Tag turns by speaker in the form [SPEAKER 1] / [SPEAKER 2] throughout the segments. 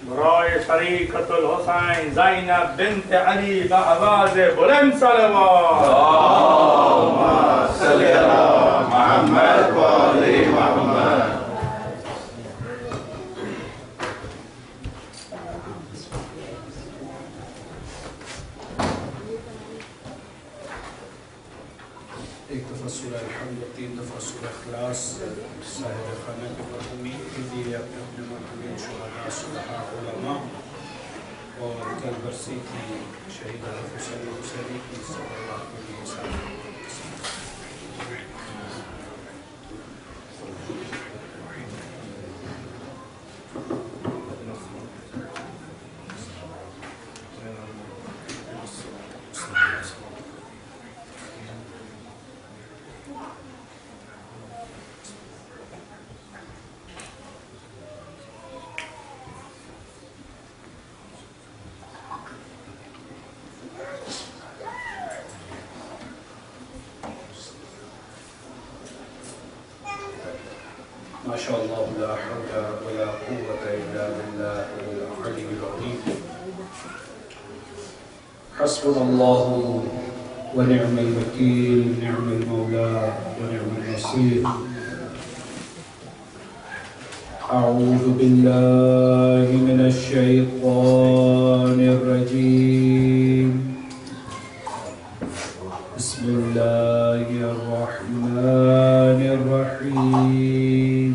[SPEAKER 1] برای طریقت الحسین زینب بنت علی با آواز بلند صلوات.
[SPEAKER 2] اللهم صل علی محمد و آل محمد.
[SPEAKER 3] ایک دفعہ سورہ الحمد و 3 دفعہ سورہ اخلاص صاحب خانہ کی مرحومی کے لیے اپنے اپنے مرحومین شہداء صلحاء علماء اور کل برسی کی شہید حسین حسینی کی صلوات کے لیے ساتھ ما شاء الله لا حول ولا قوة إلا بالله العلي العظيم. حسبنا الله ونعم الوكيل، نعم المولى ونعم النصير. أعوذ بالله من الشيطان الرجيم. بسم الله الرحمن الرحيم.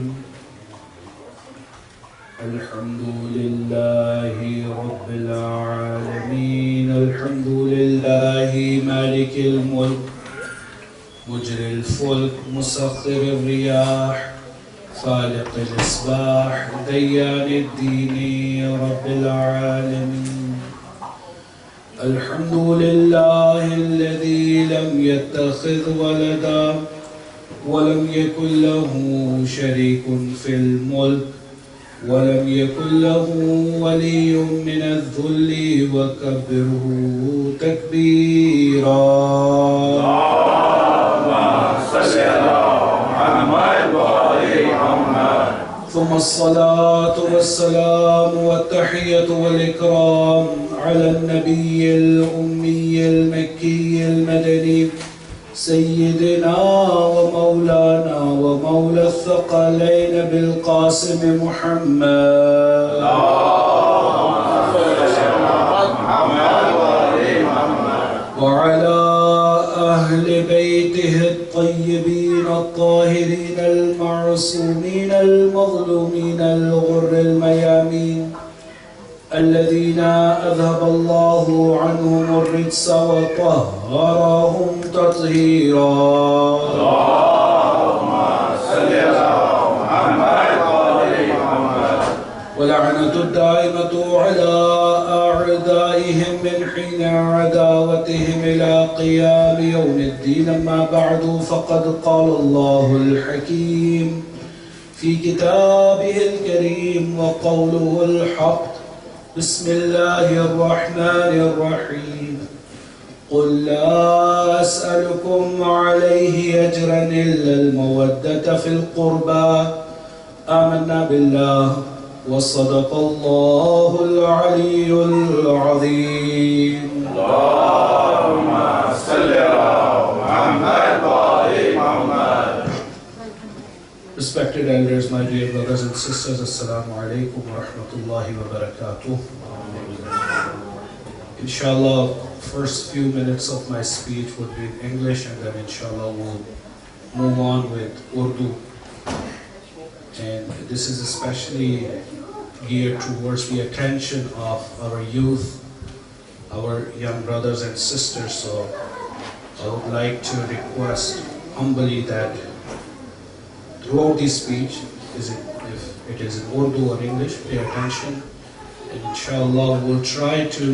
[SPEAKER 3] الحمد لله رب العالمين. الحمد لله مالك الملك مجري الفلك مسخر الرياح خالق الإصباح ديان الدين رب العالمين. الحمد لله الذي لم يتخذ ولدا ولم يكن له شريك في الملك ولم يكن له ولي من الذل وكبره تكبيرا. اللهم صل على محمد وآل محمد. ثم الصلاة والسلام والتحية والإكرام على النبي الأمي المكي المدني سيدنا ومولانا ومولى الثقلين بالقاسم محمد. اللهم صل على محمد وآل محمد. وعلى أهل بيته الطيبين الطاهرين المعصومين المظلومين الغر الميامين الذين أذهب الله عنهم الرجس وطهرهم تطهيرا. اللهم صل على محمد وآل محمد. ولعنة الدائمة على أعدائهم من حين عداوتهم إلى قيام يوم الدين. أما بعد فقد قال الله الحكيم في كتابه الكريم وقوله الحق. بسم الله الرحمن الرحيم. قل لا أسألكم عليه أجرا إلا المودة في القربى. آمنا بالله وصدق الله العلي العظيم. اللهم صل على محمد وآل محمد. Respected elders, my dear brothers and sisters, Assalamu alaikum wa rahmatullahi wa barakatuh. Inshallah, first few minutes of my speech would be in English, and then inshallah we'll move on with Urdu. And this is especially geared towards the attention of our youth, our young brothers and sisters. So I would like to request humbly that throughout this speech, if it is in Urdu or English, pay attention. And inshallah, we'll try to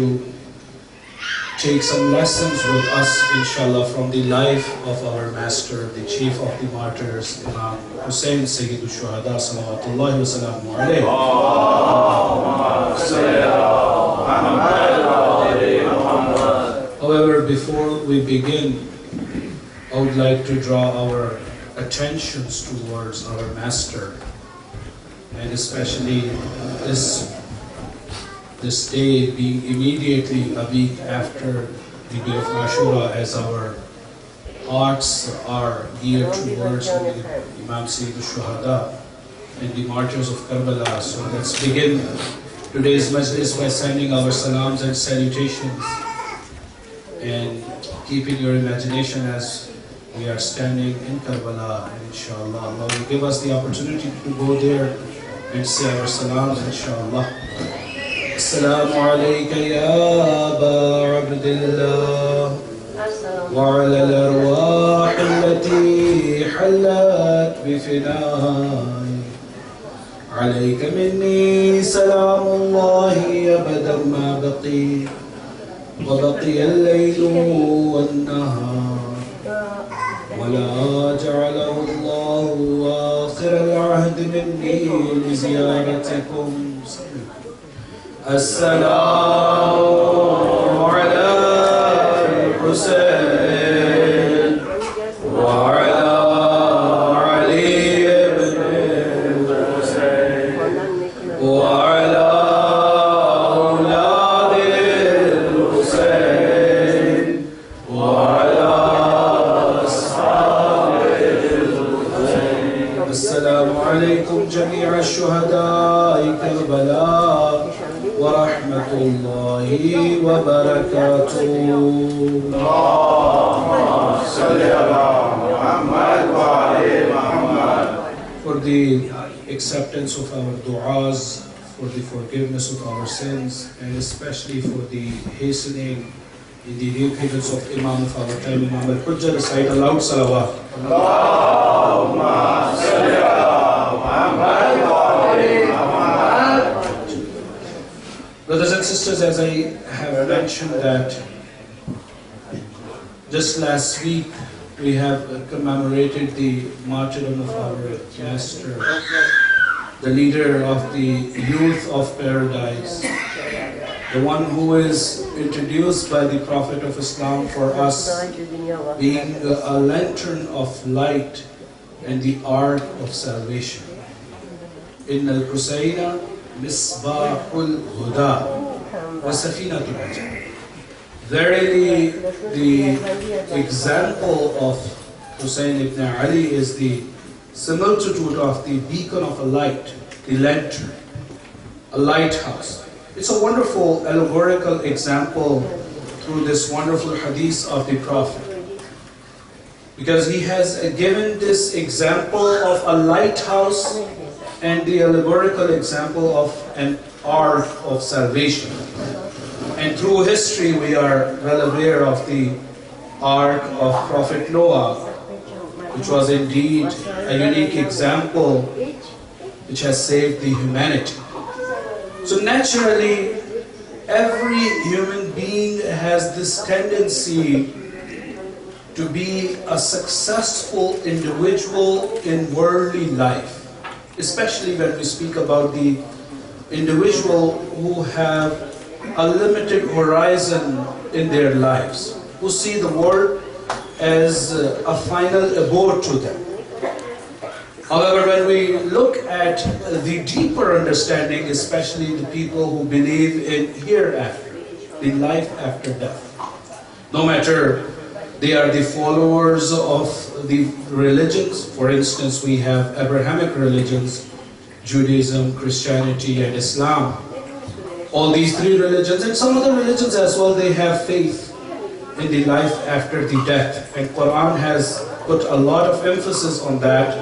[SPEAKER 3] take some lessons with us, inshallah, from the life of our master, the chief of the martyrs, Imam Hussein Sayyidul Shuhada, salawatullahi wa salamu alayhi. However, before we begin, I would like to draw our attentions towards our master, and especially this this day being immediately a week after the day of Ashura, as our hearts are geared towards Imam Sayyid al-Shuhada and the martyrs of Karbala. So let's begin today's majlis by sending our salams and salutations, and keeping your imagination as we are standing in Karbala, and inshallah Allah will give us the opportunity to go there and say our salams, inshallah. Assalamu alayka ya Aba Abdillah wa ala al-arwah allati halat bifinai. عليك مني سلام الله أبدا ما بقي وبقي الليل والنهار ولا جعله الله آخر العهد مني لزيارتكم. السلام على الحسين وعلى جميع الشهداء كربلاء ورحمة الله وبركاته. اللهم صل على محمد وعلى محمد. For the acceptance of our du'as, for the forgiveness of our sins, and especially for the hastening in the repentance of Imam of our time, Imam al-Hujjah, recite a loud salawat. Allahumma salli ala Brothers and sisters, as I have mentioned that just last week we have commemorated the martyrdom of our master, the leader of the youth of paradise, the one who is introduced by the Prophet of Islam for us, being a lantern of light and the ark of salvation. In al-Husayna misbahul huda wa safinatul najat. Verily, the example of Husayn ibn Ali is the similitude of the beacon of a light, the lantern, a lighthouse. It's a wonderful allegorical example through this wonderful hadith of the Prophet, because he has given this example of a lighthouse and the allegorical example of an ark of salvation. And through history we are well aware of the ark of Prophet Noah, which was indeed a unique example which has saved the humanity. So naturally, every human being has this tendency to be a successful individual in worldly life, especially when we speak about the individual who have a limited horizon in their lives, who see the world as a final abode to them. However, when we look at the deeper understanding, especially the people who believe in hereafter, the life after death, no matter they are the followers of the religions. For instance, we have Abrahamic religions, Judaism, Christianity, and Islam. All these three religions, and some other religions as well, they have faith in the life after the death. And Quran has put a lot of emphasis on that,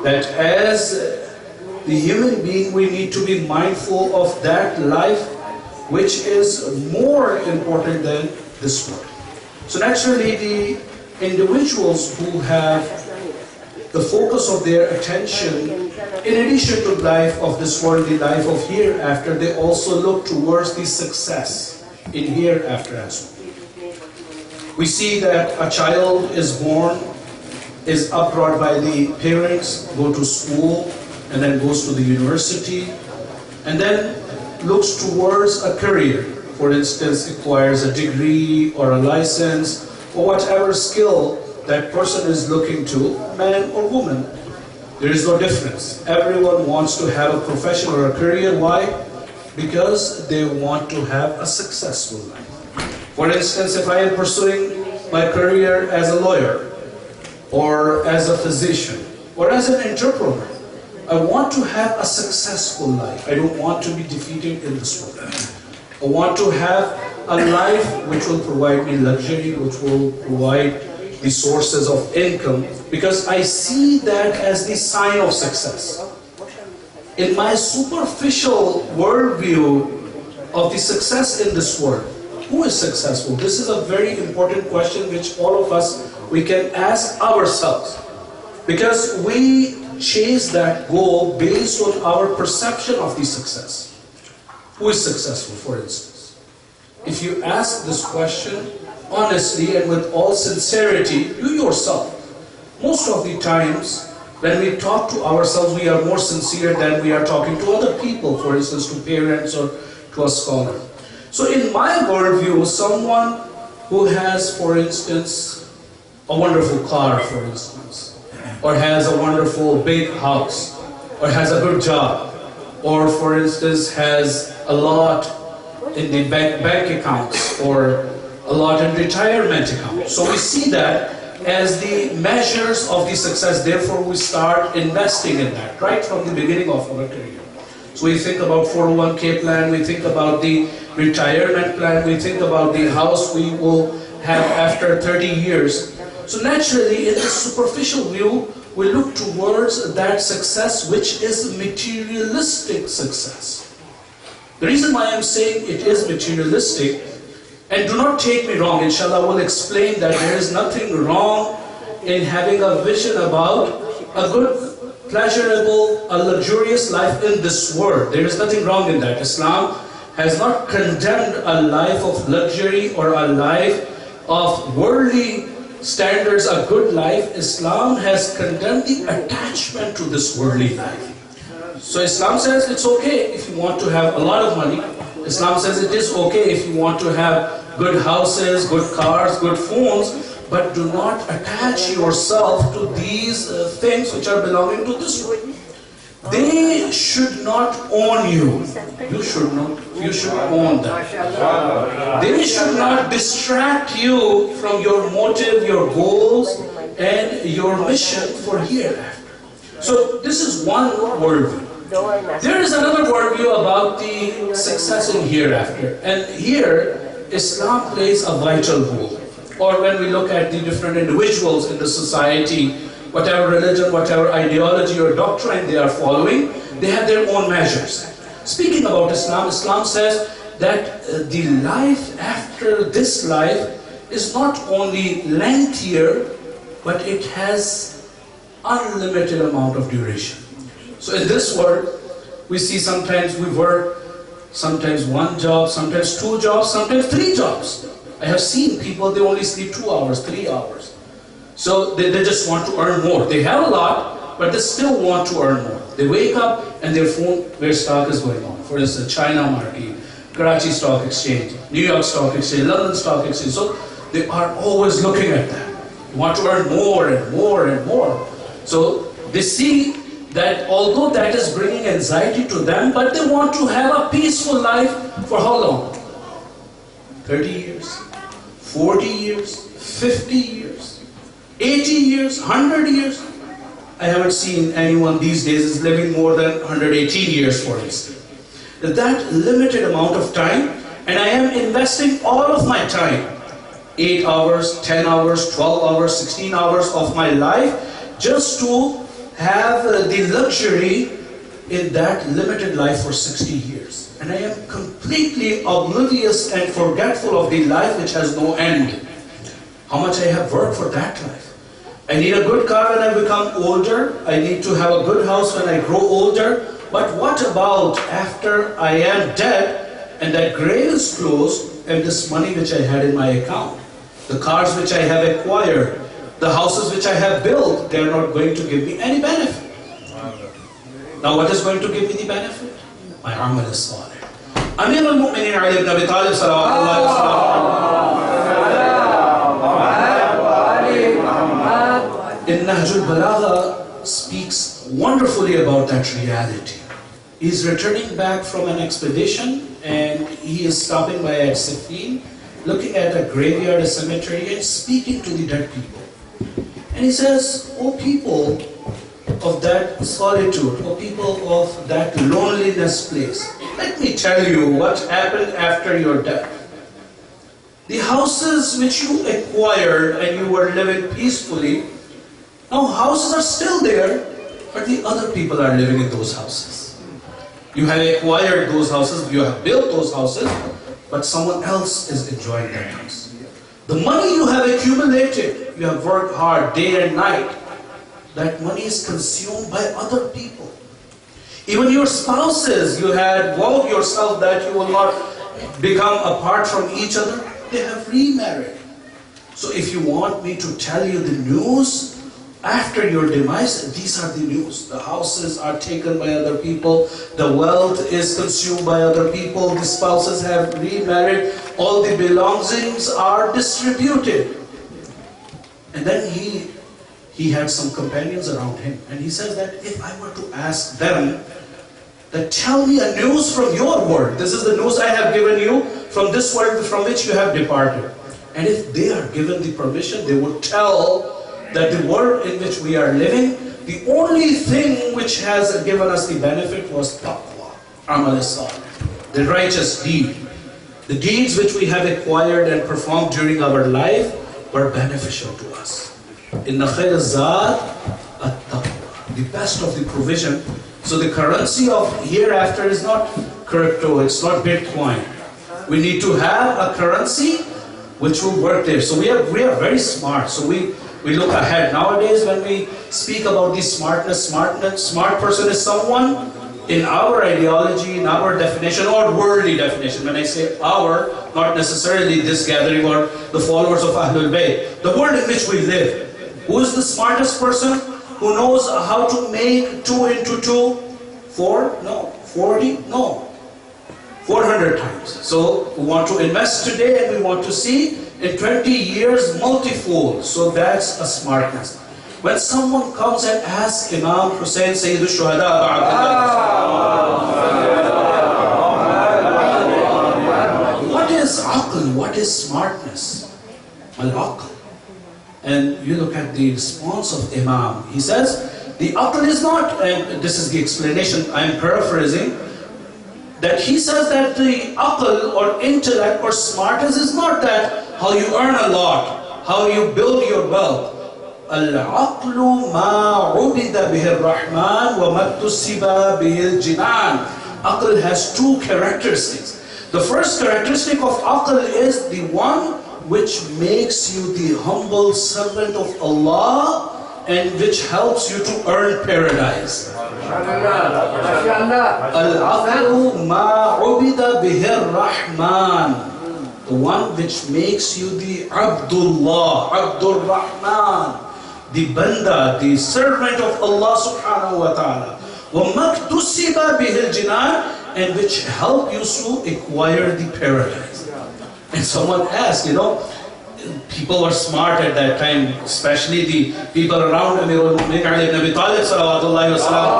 [SPEAKER 3] that as the human being, we need to be mindful of that life which is more important than this world. So naturally, the individuals who have the focus of their attention, in addition to life of this world, the life of hereafter, they also look towards the success in hereafter as well. We see that a child is born, is uprooted by the parents, go to school, and then goes to the university, and then looks towards a career. For instance, acquires a degree or a license or whatever skill that person is looking to, man or woman. There is no difference. Everyone wants to have a profession or a career. Why? because they want to have a successful life. For instance, if I am pursuing my career as a lawyer, or as a physician, or as an entrepreneur, I want to have a successful life. I don't want to be defeated in this world. I want to have a life which will provide me luxury, which will provide the sources of income, because I see that as the sign of success. In my superficial worldview of the success in this world, who is successful? This is a very important question which all of us, we can ask ourselves. Because we chase that goal based on our perception of the success. Who is successful, for instance? If you ask this question honestly and with all sincerity, you yourself, most of the times when we talk to ourselves, we are more sincere than we are talking to other people, for instance, to parents or to a scholar. So in my worldview, someone who has, for instance, a wonderful car, for instance, or has a wonderful big house, or has a good job, or for instance has a lot in the bank accounts, or a lot in retirement accounts. So we see that as the measures of the success, therefore we start investing in that right from the beginning of our career. So we think about 401k plan, we think about the retirement plan, we think about the house we will have after 30 years. So naturally, in this superficial view, we look towards that success which is materialistic success. The reason why I'm saying it is materialistic, and do not take me wrong, inshallah I will explain that there is nothing wrong in having a vision about a good, pleasurable, a luxurious life in this world. There is nothing wrong in that. Islam has not condemned a life of luxury or a life of worldly standards, a good life. Islam has condemned the attachment to this worldly life. So Islam says it's okay if you want to have a lot of money. Islam says it is okay if you want to have good houses, good cars, good phones, but do not attach yourself to these things which are belonging to this world. They should not own you. You should own them. They should not distract you from your motive, your goals, and your mission for hereafter. So this is one worldview. There is another worldview about the success in hereafter. And here, Islam plays a vital role. Or when we look at the different individuals in the society, whatever religion, whatever ideology or doctrine they are following, they have their own measures. Speaking about Islam, Islam says that the life after this life is not only lengthier, but it has unlimited amount of duration. So in this world, we see sometimes we work, sometimes one job, sometimes two jobs, sometimes three jobs. I have seen people, they only sleep 2 hours, 3 hours. So they just want to earn more. They have a lot, but they still want to earn more. They wake up and their phone, where stock is going on. For instance, China market, Karachi Stock Exchange, New York Stock Exchange, London Stock Exchange. So they are always looking at that. They want to earn more and more and more. So they see that although that is bringing anxiety to them, but they want to have a peaceful life for how long? 30 years, 40 years, 50 years, 80 years, 100 years. I haven't seen anyone these days is living more than 118 years, for instance. That limited amount of time, and I am investing all of my time, 8 hours, 10 hours, 12 hours, 16 hours of my life, just to have the luxury in that limited life for 60 years. And I am completely oblivious and forgetful of the life which has no end. How much I have worked for that life. I need a good car when I become older. I need to have a good house when I grow older. But what about after I am dead and that grave is closed and this money which I had in my account, the cars which I have acquired, the houses which I have built, they are not going to give me any benefit. Now what is going to give me the benefit? My amal is salih. Amir al-Mu'minin Ali ibn Abi Talib salawatullahi wa in Nahjul Balagha speaks wonderfully about that reality. He's returning back from an expedition and he is stopping by at Siffin, looking at a graveyard, a cemetery, and speaking to the dead people. And he says, "O people of that solitude, O people of that loneliness place, let me tell you what happened after your death. The houses which you acquired and you were living peacefully, now houses are still there, but the other people are living in those houses. You have acquired those houses, you have built those houses, but someone else is enjoying that house. The money you have accumulated, you have worked hard day and night, that money is consumed by other people. Even your spouses, you had vowed yourself that you will not become apart from each other, they have remarried. So if you want me to tell you the news, after your demise, these are the news. The houses are taken by other people, the wealth is consumed by other people, the spouses have remarried, all the belongings are distributed." And then he had some companions around him, and he says that if I were to ask them, that tell me a news from your world, this is the news I have given you from this world from which you have departed. And if they are given the permission, they would tell that the world in which we are living, the only thing which has given us the benefit was taqwa, amal salih, the righteous deed. The deeds which we have acquired and performed during our life were beneficial to us. Inna khayr az-zad at-taqwa, the best of the provision. So the currency of hereafter is not crypto, it's not Bitcoin. We need to have a currency which will work there. So we are very smart. So we look ahead. Nowadays when we speak about the smart person is someone in our ideology, in our definition or worldly definition. When I say our, not necessarily this gathering or the followers of Ahlul Bayt. The world in which we live. Who is the smartest person? Who knows how to make 2 into 2? 4? No. 40? No. 400 times. So we want to invest today and we want to see in 20 years multifold. So that's a smartness. When someone comes and asks Imam Hussein Sayyid al-Shuhada what is aql? What is smartness? Al-aql. And you look at the response of Imam. He says, the aql is not, and this is the explanation, I am paraphrasing, that he says that the aql or intellect or smartness is not that how you earn a lot, how you build your wealth. Al-aqlu ma ubida bihi ar-Rahman wa maktusiba bihi al-jinan. Aql has 2 characteristics. The first characteristic of aql is the one which makes you the humble servant of Allah and which helps you to earn paradise. Al-aqlu ma ubida bihi ar-Rahman, the one which makes you the Abdullah, Abdur Rahman, the Banda, the servant of Allah subhanahu wa ta'ala. Wa maktusiba bihi al-jinan, and which help you to acquire the paradise. And someone asked, people were smart at that time, especially the people around Amirul Mu'minin Ali ibn Abi Talib salawatullahi wa sallam.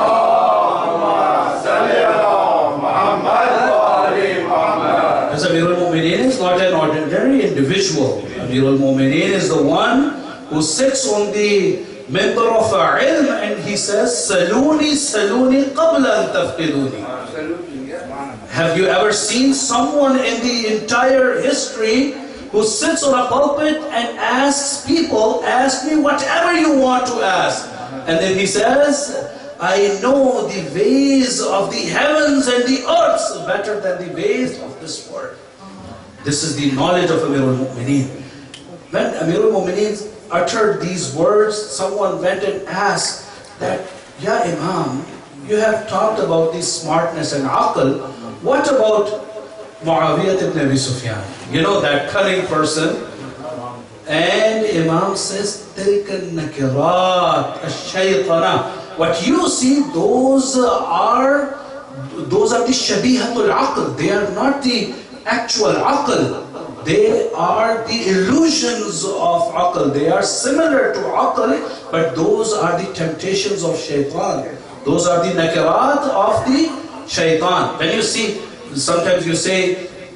[SPEAKER 3] As Amirul Mu'minin is not an ordinary individual. Amirul Mu'minin is the one who sits on the member of ilm and he says, Saluni, Saluni, qabla an tafqiduni. Have you ever seen someone in the entire history who sits on a pulpit and asks people, ask me whatever you want to ask? And then he says, I know the ways of the heavens and the earths better than the ways of this world. This is the knowledge of Amirul Mu'mineen. When Amirul Mu'mineen uttered these words, someone went and asked that, Ya Imam, you have talked about this smartness and aql. What about Muawiyah ibn Abi Sufyan? You know, that cunning person. And Imam says, تِلْكَ النَّكِرَاتِ الشَّيْطَانَ. What you see, those are the shabihatul aql. They are not the actual aql. They are the illusions of aql. They are similar to aql, but those are the temptations of shaitan. Those are the nakirat of the shaitan. When you see, sometimes you say,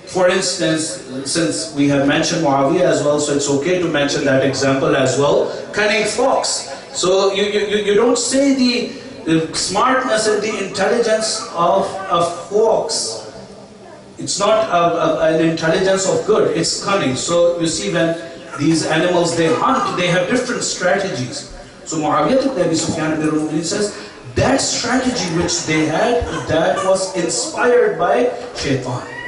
[SPEAKER 3] for instance, since we have mentioned Muawiyah as well, so it's okay to mention that example as well, cunning fox. So you don't say the smartness and the intelligence of a fox. It's not an intelligence of good, it's cunning. So you see, when these animals, they hunt, they have different strategies. So Muawiyah ibn Abi Sufyan says, that strategy which they had, that was inspired by shaitan,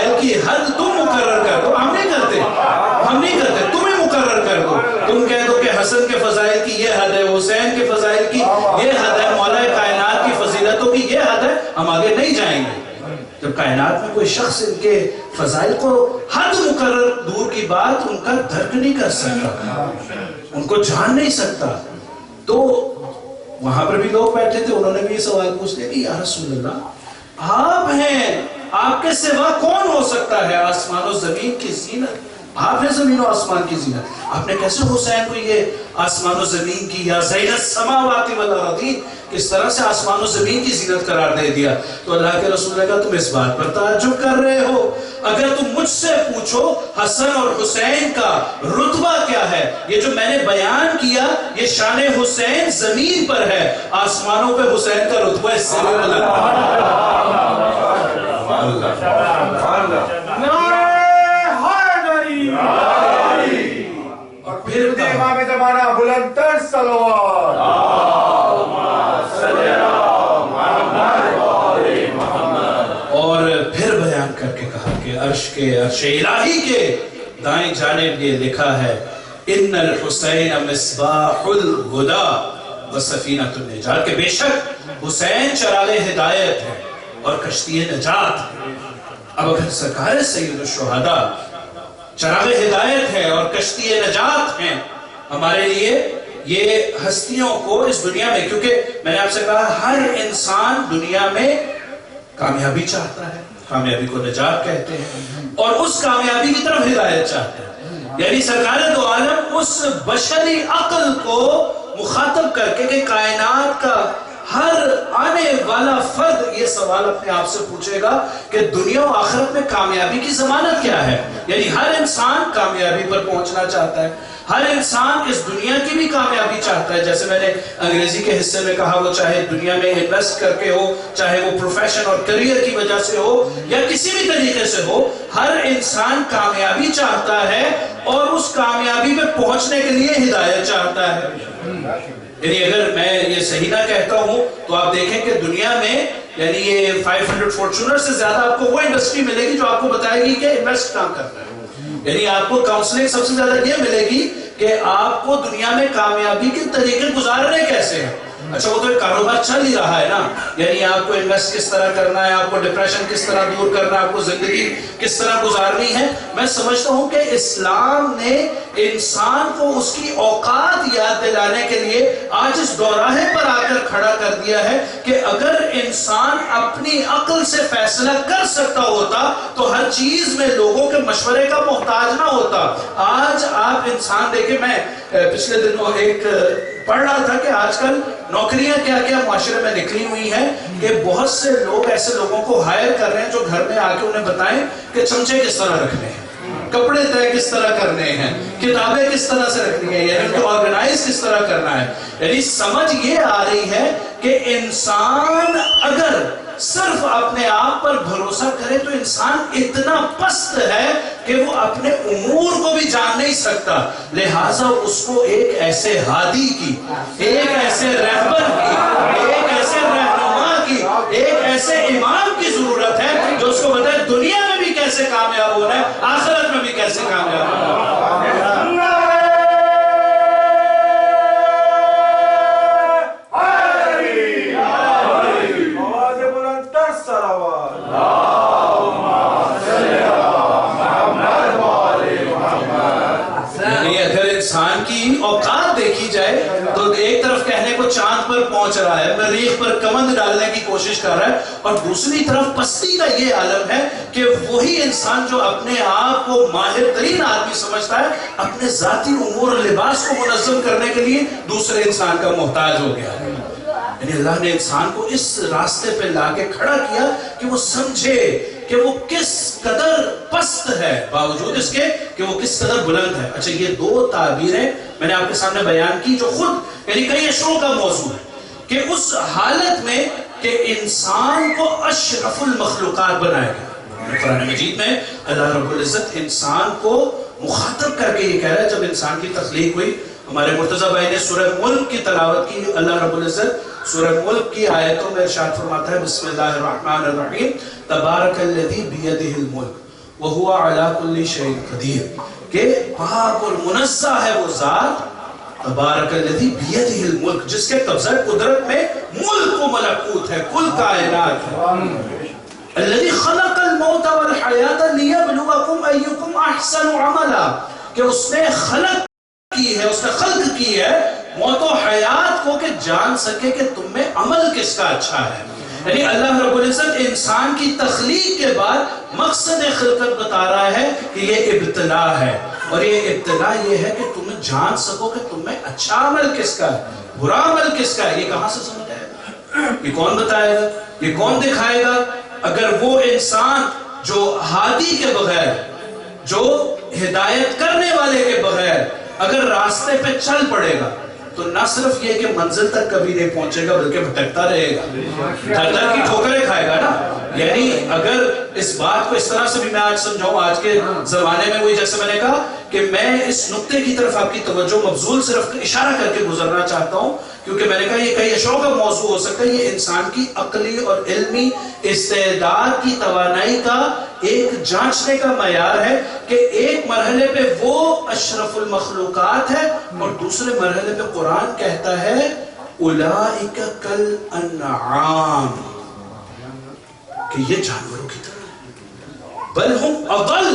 [SPEAKER 3] فضائل کی حد تم مقرر کر دو. ہم نہیں کرتے، تم ہی مقرر کر دو. تم کہہ دو کہ حسن کے فضائل کی یہ حد ہے، حسین کے فضائل کی یہ حد ہے، مولا کائنات کی فضیلتوں کی یہ حد ہے، ہم آگے نہیں جائیں گے. جب کائنات میں کوئی شخص ان کے فضائل کو حد مقرر، دور کی بات ان کا درک نہیں کر سکتا، ان کو جان نہیں سکتا. تو وہاں پر بھی لوگ بیٹھے تھے، انہوں نے بھی یہ سوال پوچھ لیا کہ یا رسول اللہ آپ ہیں، آپ کے سوا کون ہو سکتا ہے آسمان و زمین کی زینت؟ آپ ہیں زمین و آسمان کی زینت، آپ نے کیسے حسین کو یہ آسمان و زمین کی یا زین السماوات والارضین کس طرح سے آسمان و زمین کی زینت قرار دے دیا؟ تو اللہ کے رسول نے کہا تم اس بات پر تعجب کر رہے ہو؟ اگر تم مجھ سے پوچھو حسن اور حسین کا رتبہ کیا ہے، یہ جو میں نے بیان کیا یہ شان حسین زمین پر ہے، آسمانوں پہ حسین کا رتبہ اس سے بھی بلند
[SPEAKER 2] امام زمانہ بلند تر صلوات
[SPEAKER 3] اور پھر بیان کر کے کہا کہ عرش الہی کے دائیں جانب یہ لکھا ہے ان الحسین مصباح الہدی وسفینۃ النجات، کہ بے شک حسین چراغ ہدایت ہے اور کشتی نجات ہے. اب اگر سرکار سید الشہداء چراغ ہدایت ہے اور کشتی نجات ہیں ہمارے لیے، یہ ہستیوں کو اس دنیا میں، کیونکہ میں نے آپ سے کہا ہر انسان دنیا میں کامیابی چاہتا ہے، کامیابی کو نجات کہتے ہیں، اور اس کامیابی کی طرف ہدایت چاہتے ہیں. یعنی سرکار دو عالم اس بشری عقل کو مخاطب کر کے کہ کائنات کا ہر آنے والا فرد یہ سوال اپنے آپ سے پوچھے گا کہ دنیا و آخرت میں کامیابی کی ضمانت کیا ہے. یعنی ہر انسان کامیابی پر پہنچنا چاہتا ہے، ہر انسان اس دنیا کی بھی کامیابی چاہتا ہے. جیسے میں نے انگریزی کے حصے میں کہا، وہ چاہے دنیا میں انویسٹ کر کے ہو، چاہے وہ پروفیشن اور کریئر کی وجہ سے ہو یا کسی بھی طریقے سے ہو، ہر انسان کامیابی چاہتا ہے اور اس کامیابی میں پہنچنے کے لیے ہدایت چاہتا ہے. یعنی اگر میں یہ صحیح نہ کہتا ہوں تو آپ دیکھیں کہ دنیا میں یعنی یہ 500 فارچونر سے زیادہ آپ کو وہ انڈسٹری ملے گی جو آپ کو بتائے گی کہ انویسٹ کام کرنا ہے. یعنی آپ کو کاؤنسلنگ سب سے زیادہ یہ ملے گی کہ آپ کو دنیا میں کامیابی کے طریقے گزارنے کیسے ہیں. اچھا وہ تو ایک کاروبار چل ہی رہا ہے نا، یعنی آپ کو انویسٹ کس طرح کرنا ہے، آپ کو ڈپریشن کس طرح دور کرنا ہے، آپ کو زندگی کس طرح گزارنی ہے. میں سمجھتا ہوں کہ اسلام نے انسان کو اس کی اوقات یاد دلانے کے لیے آج اس دوراہے پر آ کر کھڑا کر دیا ہے کہ اگر انسان اپنی عقل سے فیصلہ کر سکتا ہوتا تو ہر چیز میں لوگوں کے مشورے کا محتاج نہ ہوتا. آج آپ انسان دیکھیں، میں پچھلے دنوں ایک پڑھ رہا تھا کہ آج کل نوکریاں کیا کیا معاشرے میں نکلی ہوئی ہیں کہ بہت سے لوگ ایسے لوگوں کو ہائر کر رہے ہیں جو گھر میں آ کے انہیں بتائیں کہ چمچے کس طرح رکھنے ہیں، کپڑے طے کس طرح کرنے ہیں، کتابیں کس طرح سے رکھنی ہیں، یعنی ان کو آرگنائز کس طرح کرنا ہے. یعنی سمجھ یہ آ رہی ہے کہ انسان اگر صرف اپنے آپ پر بھروسہ کرے تو انسان اتنا پست ہے کہ وہ اپنے امور کو بھی جان نہیں سکتا. لہٰذا اس کو ایک ایسے ہادی کی، ایک ایسے رہبر کی، ایک ایسے رہنما کی، ایک ایسے امام کی ضرورت ہے جو اس کو بتائے دنیا میں بھی کیسے کامیاب ہونا ہے، آخرت میں بھی کیسے کامیاب ہونا ہے. انسان کی اوقات دیکھی جائے تو ایک طرف کہنے کو چاند پر پہنچ رہا ہے، مریخ پر کمند ڈالنے کی کوشش کر رہا ہے، اور دوسری طرف پستی کا یہ عالم ہے کہ وہی انسان جو اپنے آپ کو ماہر ترین آدمی سمجھتا ہے اپنے ذاتی امور اور لباس کو منظم کرنے کے لیے دوسرے انسان کا محتاج ہو گیا ہے. یعنی اللہ نے انسان کو اس راستے پہ لا کے کھڑا کیا کہ وہ سمجھے کہ وہ کس قدر پست ہے باوجود اس کے کہ وہ کس قدر بلند ہے. اچھا یہ دو تعبیریں میں نے آپ کے سامنے بیان کی جو خود یعنی کئی اشروں کا موضوع ہے کہ اس حالت میں کہ انسان کو اشرف المخلوقات بنایا گیا. قرآن مجید میں اللہ رب العزت انسان کو مخاطب کر کے یہ کہہ رہا ہے، جب انسان کی تخلیق ہوئی، ہمارے مرتضی بھائی نے سورہ ملک کی تلاوت کی، اللہ رب العزت سورہ ملک کی آیتوں میں ارشاد فرماتا ہے بسم اللہ الرحمن الرحیم تبارک الذی بیدہ الملک وَهُوَ عَلَى كُلِّ شَيْءٍ قَدِيرٌ کہ پاک اور منزہ ہے وہ ذات تبارک الذی بیدہ الملک جس کے قبضہ قدرت میں ملک و ملکوت ہے، کل کائنات ہے. الذی خلق الموت والحیات لیبلوکم ایکم احسن عملا کہ اس نے خلق کی ہے، اس نے خلق کی ہے موت و حیات کو کہ جان سکے کہ تم میں عمل کس کا اچھا ہے. یعنی اللہ رب العزت انسان کی تخلیق کے بعد مقصد خلقت بتا رہا ہے کہ یہ ابتلا ہے، اور یہ ابتلا یہ ہے کہ تم جان سکو کہ تم میں اچھا عمل کس کا ہے، برا عمل کس کا ہے. یہ کہاں سے سمجھ آئے گا؟ یہ کون بتائے گا؟ یہ کون دکھائے گا؟ اگر وہ انسان جو ہادی کے بغیر، جو ہدایت کرنے والے کے بغیر اگر راستے پہ چل پڑے گا تو نہ صرف یہ کہ منزل تک کبھی نہیں پہنچے گا بلکہ بھٹکتا رہے گا، گھر گھر کی ٹھوکریں کھائے گا نا. یعنی اگر اس بات کو اس طرح سے بھی میں آج سمجھاؤں، آج کے زمانے میں وہی جیسے میں نے کہا کہ میں اس نقطے کی طرف آپ کی توجہ مبذول صرف اشارہ کر کے گزرنا چاہتا ہوں، کیونکہ میں نے کہا یہ کئی اشعوں کا موضوع ہو سکتا ہے. یہ انسان کی عقلی اور علمی استعداد کی توانائی کا ایک جانچنے کا معیار ہے کہ ایک مرحلے پہ وہ اشرف المخلوقات ہے اور دوسرے مرحلے پہ قرآن کہتا ہے اولئک کالانعام کہ یہ جانوروں کی طرح، بل ہم اضل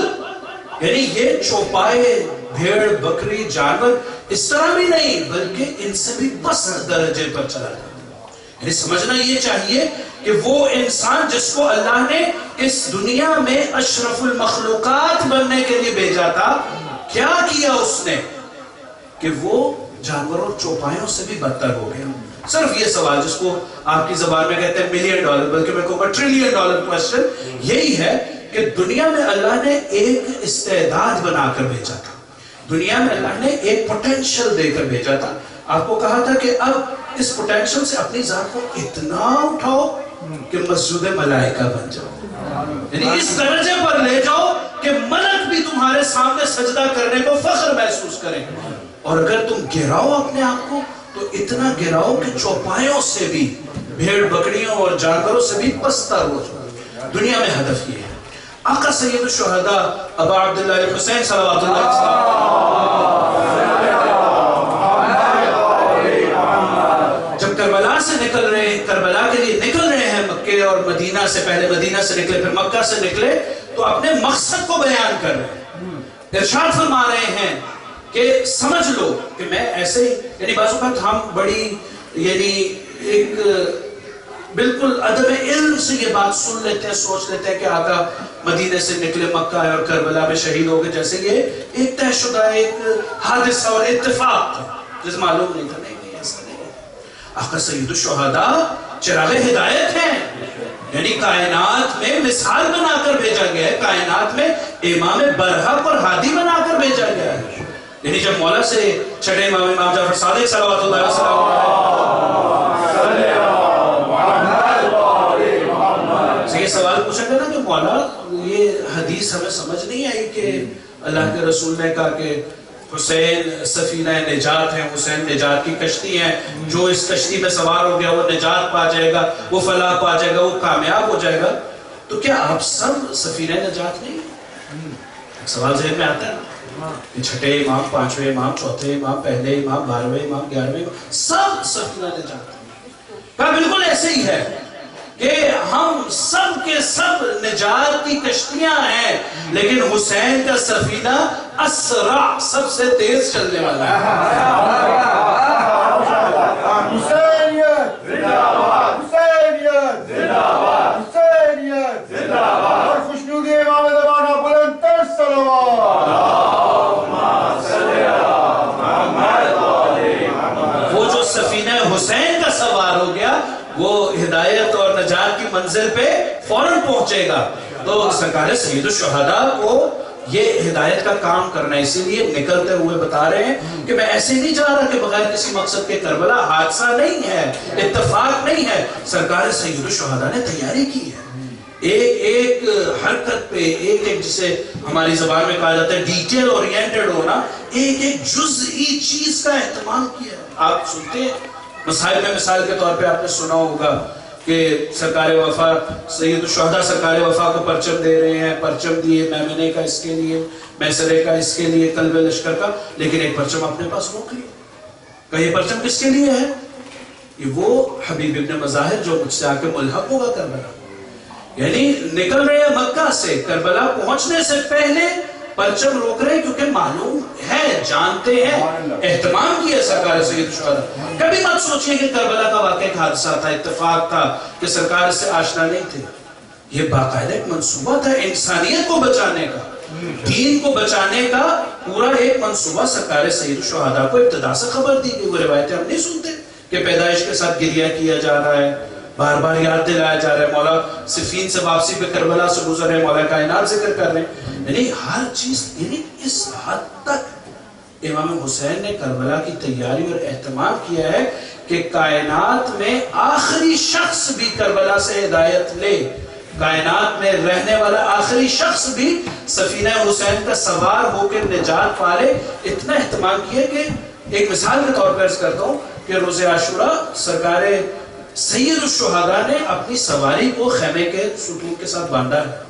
[SPEAKER 3] یعنی یہ چوپائے بھیڑ بکری جانور اس طرح بھی نہیں بلکہ ان سے بھی پست درجے پر چلا جاتا. یعنی سمجھنا یہ چاہیے کہ وہ انسان جس کو اللہ نے اس دنیا میں اشرف المخلوقات بننے کے لیے بھیجا تھا، کیا کیا اس نے کہ وہ جانوروں چوپایوں سے بھی بدتر ہو گیا. صرف یہ سوال جس کو آپ کی زبان میں کہتے ہیں $1 ملین بلکہ میں کہوں گا $1 ٹریلین کوسچن یہی ہے کہ دنیا میں اللہ نے ایک استعداد بنا کر بھیجا تھا، دنیا میں اللہ نے ایک پوٹینشل دے کر بھیجا تھا. آپ کو کہا تھا کہ اب اس پوٹینشل سے اپنی ذات کو اتنا اٹھاؤ کہ مسجد ملائکہ بن جاؤ، یعنی اس درجے پر لے جاؤ کہ ملک بھی تمہارے سامنے سجدہ کرنے کو فخر محسوس کریں. اور اگر تم گراؤ اپنے آپ کو تو اتنا گراؤ کہ چوپایوں سے بھی، بھیڑ بکریوں اور جانوروں سے بھی پستر ہو جاؤ. دنیا میں ہدف یہ ہے. آقا سید الشہداء ابا عبداللہ حسین صلوات اللہ علیہ جب کربلا سے نکل رہے ہیں، کربلا کے لیے نکل رہے ہیں مکے اور مدینہ سے، پہلے مدینہ سے نکلے پھر مکہ سے نکلے تو اپنے مقصد کو بیان کر رہے ہیں. ارشاد فرما رہے ہیں کہ سمجھ لو کہ میں ایسے ہی، یعنی بعض اوقات ہم بڑی یعنی ایک بالکل عدم علم سے یہ بات سن لیتے ہیں، سوچ لیتے ہیں کہ آقا مدینے سے نکلے مکہ آئے اور کربلا میں شہید ہو گئے، جیسے یہ ایک طے شدہ ایک حادثہ اور اتفاق تھا جس معلوم نہیں تھا. نہیں ایسا نہیں ہے. آقا سید الشہداء چراغ ہدایت ہیں، یعنی کائنات میں مثال بنا کر بھیجا گیا ہے، کائنات میں امام برحق اور ہادی بنا کر بھیجا گیا ہے. یعنی جب مولا سے چھٹے امام جعفر صادق صلوات اللہ علیہ وسلم سے یہ سوال پوچھا گیا نا کہ مولا یہ حدیث ہمیں سمجھ نہیں آئی کہ اللہ کے رسول نے کہا کہ حسین سفینہ نجات ہے، حسین نجات کی کشتی ہے، جو اس کشتی میں سوار ہو گیا وہ نجات پا جائے گا، وہ فلاح پا جائے گا، وہ کامیاب ہو جائے گا. تو کیا آپ سب سفینہ نجات نہیں؟ سوال ذہن میں آتا ہے کہ چھٹے امام، پانچویں امام، چوتھے امام، پہلے امام، 12ویں امام، 11ویں امام سب سفینہ نجات. کہا بالکل ایسے ہی ہے کہ ہم سب کے سب نجات کی کشتیاں ہیں، لیکن حسین کا سفینہ اسرع سب سے تیز چلنے والا ہے.
[SPEAKER 2] حسینیت زندہ باد، حسینیت زندہ باد، حسینیت زندہ باد. اور خوشنودی امام زمانہ بلند تر صلوات.
[SPEAKER 3] وہ جو سفینہ حسین کا سوار ہو گیا وہ ہدایت اور نجات کی منزل پہ فوراً پہنچے گا. تو سرکار سید الشہداء کو یہ ہدایت کا کام کرنا ہے، اسی لیے نکلتے ہوئے بتا رہے ہیں کہ میں ایسے نہیں جا رہا کہ بغیر کسی مقصد کے. کربلا حادثہ نہیں ہے، اتفاق نہیں ہے، سرکار سید الشہداء نے تیاری کی ہے. ایک ایک حرکت پہ، ایک ایک جسے ہماری زبان میں کہا جاتا ہے ڈیٹیل اورینٹڈ ہونا، ایک ایک جزئی چیز کا اہتمام کیا ہے. آپ سنتے ہیں مسائل میں، مثال کے طور پہ آپ نے سنا ہوگا کہ سرکار وفا سید الشہداء سرکار وفا کو پرچم دے رہے ہیں، پرچم دیے میمنے کا اس کے لیے، میسرے کا اس کے لیے، قلب لشکر کا، لیکن ایک پرچم اپنے پاس روک لیا کہ یہ پرچم کس کے لیے ہے؟ یہ وہ حبیب ابن مظاہر جو مجھ سے آ کے ملحق ہوگا کربلا، یعنی نکل رہے ہیں مکہ سے، کربلا پہنچنے سے پہلے پرچم روک رہے ہیں، کیونکہ معلوم ہے، جانتے ہیں، اہتمام کیا سرکار سید الشہداء۔ کبھی مت سوچئے کہ کربلا کا واقع ایک حادثہ تھا، اتفاق تھا کہ سرکار سے آشنا نہیں تھے، یہ باقاعدہ ایک منصوبہ تھا انسانیت کو بچانے کا، دین کو بچانے کا پورا ایک منصوبہ سرکار سید الشہداء کو ابتدا سے خبر دی گئی۔ وہ روایتیں ہم نہیں سنتے کہ پیدائش کے ساتھ گریہ کیا جا رہا ہے، بار بار یاد دلایا جا رہا ہے، مولا صفین سے واپسی پہ کربلا سے گزر رہے ہیں، مولا کائنات ذکر کر رہے ہیں، یعنی ہر چیز، یعنی اس حد تک امام حسین نے کربلا کی تیاری اور اہتمام کیا ہے کہ کائنات میں آخری شخص بھی کربلا سے ہدایت لے، کائنات میں رہنے والا آخری شخص بھی سفینہ حسین کا سوار ہو کے نجات پالے۔ اتنا اہتمام کیا کہ ایک مثال کے طور پر عرض کرتا ہوں کہ روز عاشوراء سرکار سید الشہداء نے اپنی سواری کو خیمے کے ستون کے ساتھ باندھا ہے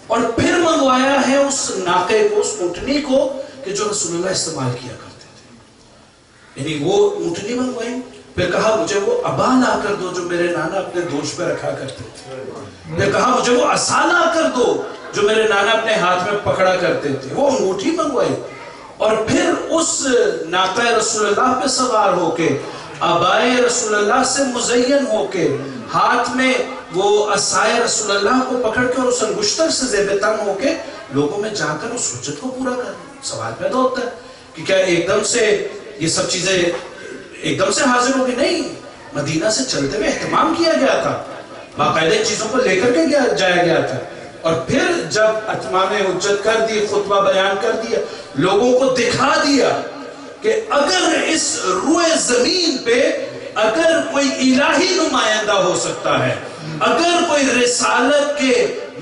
[SPEAKER 3] اور پھر منگوایا ہے اس ناقے کو، اس اونٹنی کو کہ جو رسول اللہ استعمال کیا کرتے تھے، یعنی وہ اونٹنی منگوائی، پھر کہا مجھے وہ عبا لا کر دو جو میرے نانا اپنے دوش پہ رکھا کرتے تھے، پھر کہا مجھے وہ عصا لا کر دو جو میرے نانا اپنے ہاتھ میں پکڑا کرتے تھے، وہ انگوٹھی منگوائی، اور پھر اس ناقہ رسول اللہ پہ سوار ہو کے، عبائے رسول اللہ سے مزین ہو کے، ہاتھ میں وہ عصائے رسول اللہ کو پکڑ کے اور اس انگشتر سے زیب تن ہو کے لوگوں میں جا کر اس حجت کو پورا کرنا۔ سوال پیدا ہوتا ہے کہ کیا ایک دم سے یہ سب چیزیں ایک دم سے حاضر ہو گئی؟ نہیں، مدینہ سے چلتے ہوئے اہتمام کیا گیا تھا، باقاعدہ چیزوں کو لے کر کے جایا گیا تھا، اور پھر جب اتمام حجت کر دی، خطبہ بیان کر دیا، لوگوں کو دکھا دیا کہ اگر اس روئے زمین پہ اگر کوئی الہی نمائندہ ہو سکتا ہے، اگر کوئی رسالت کے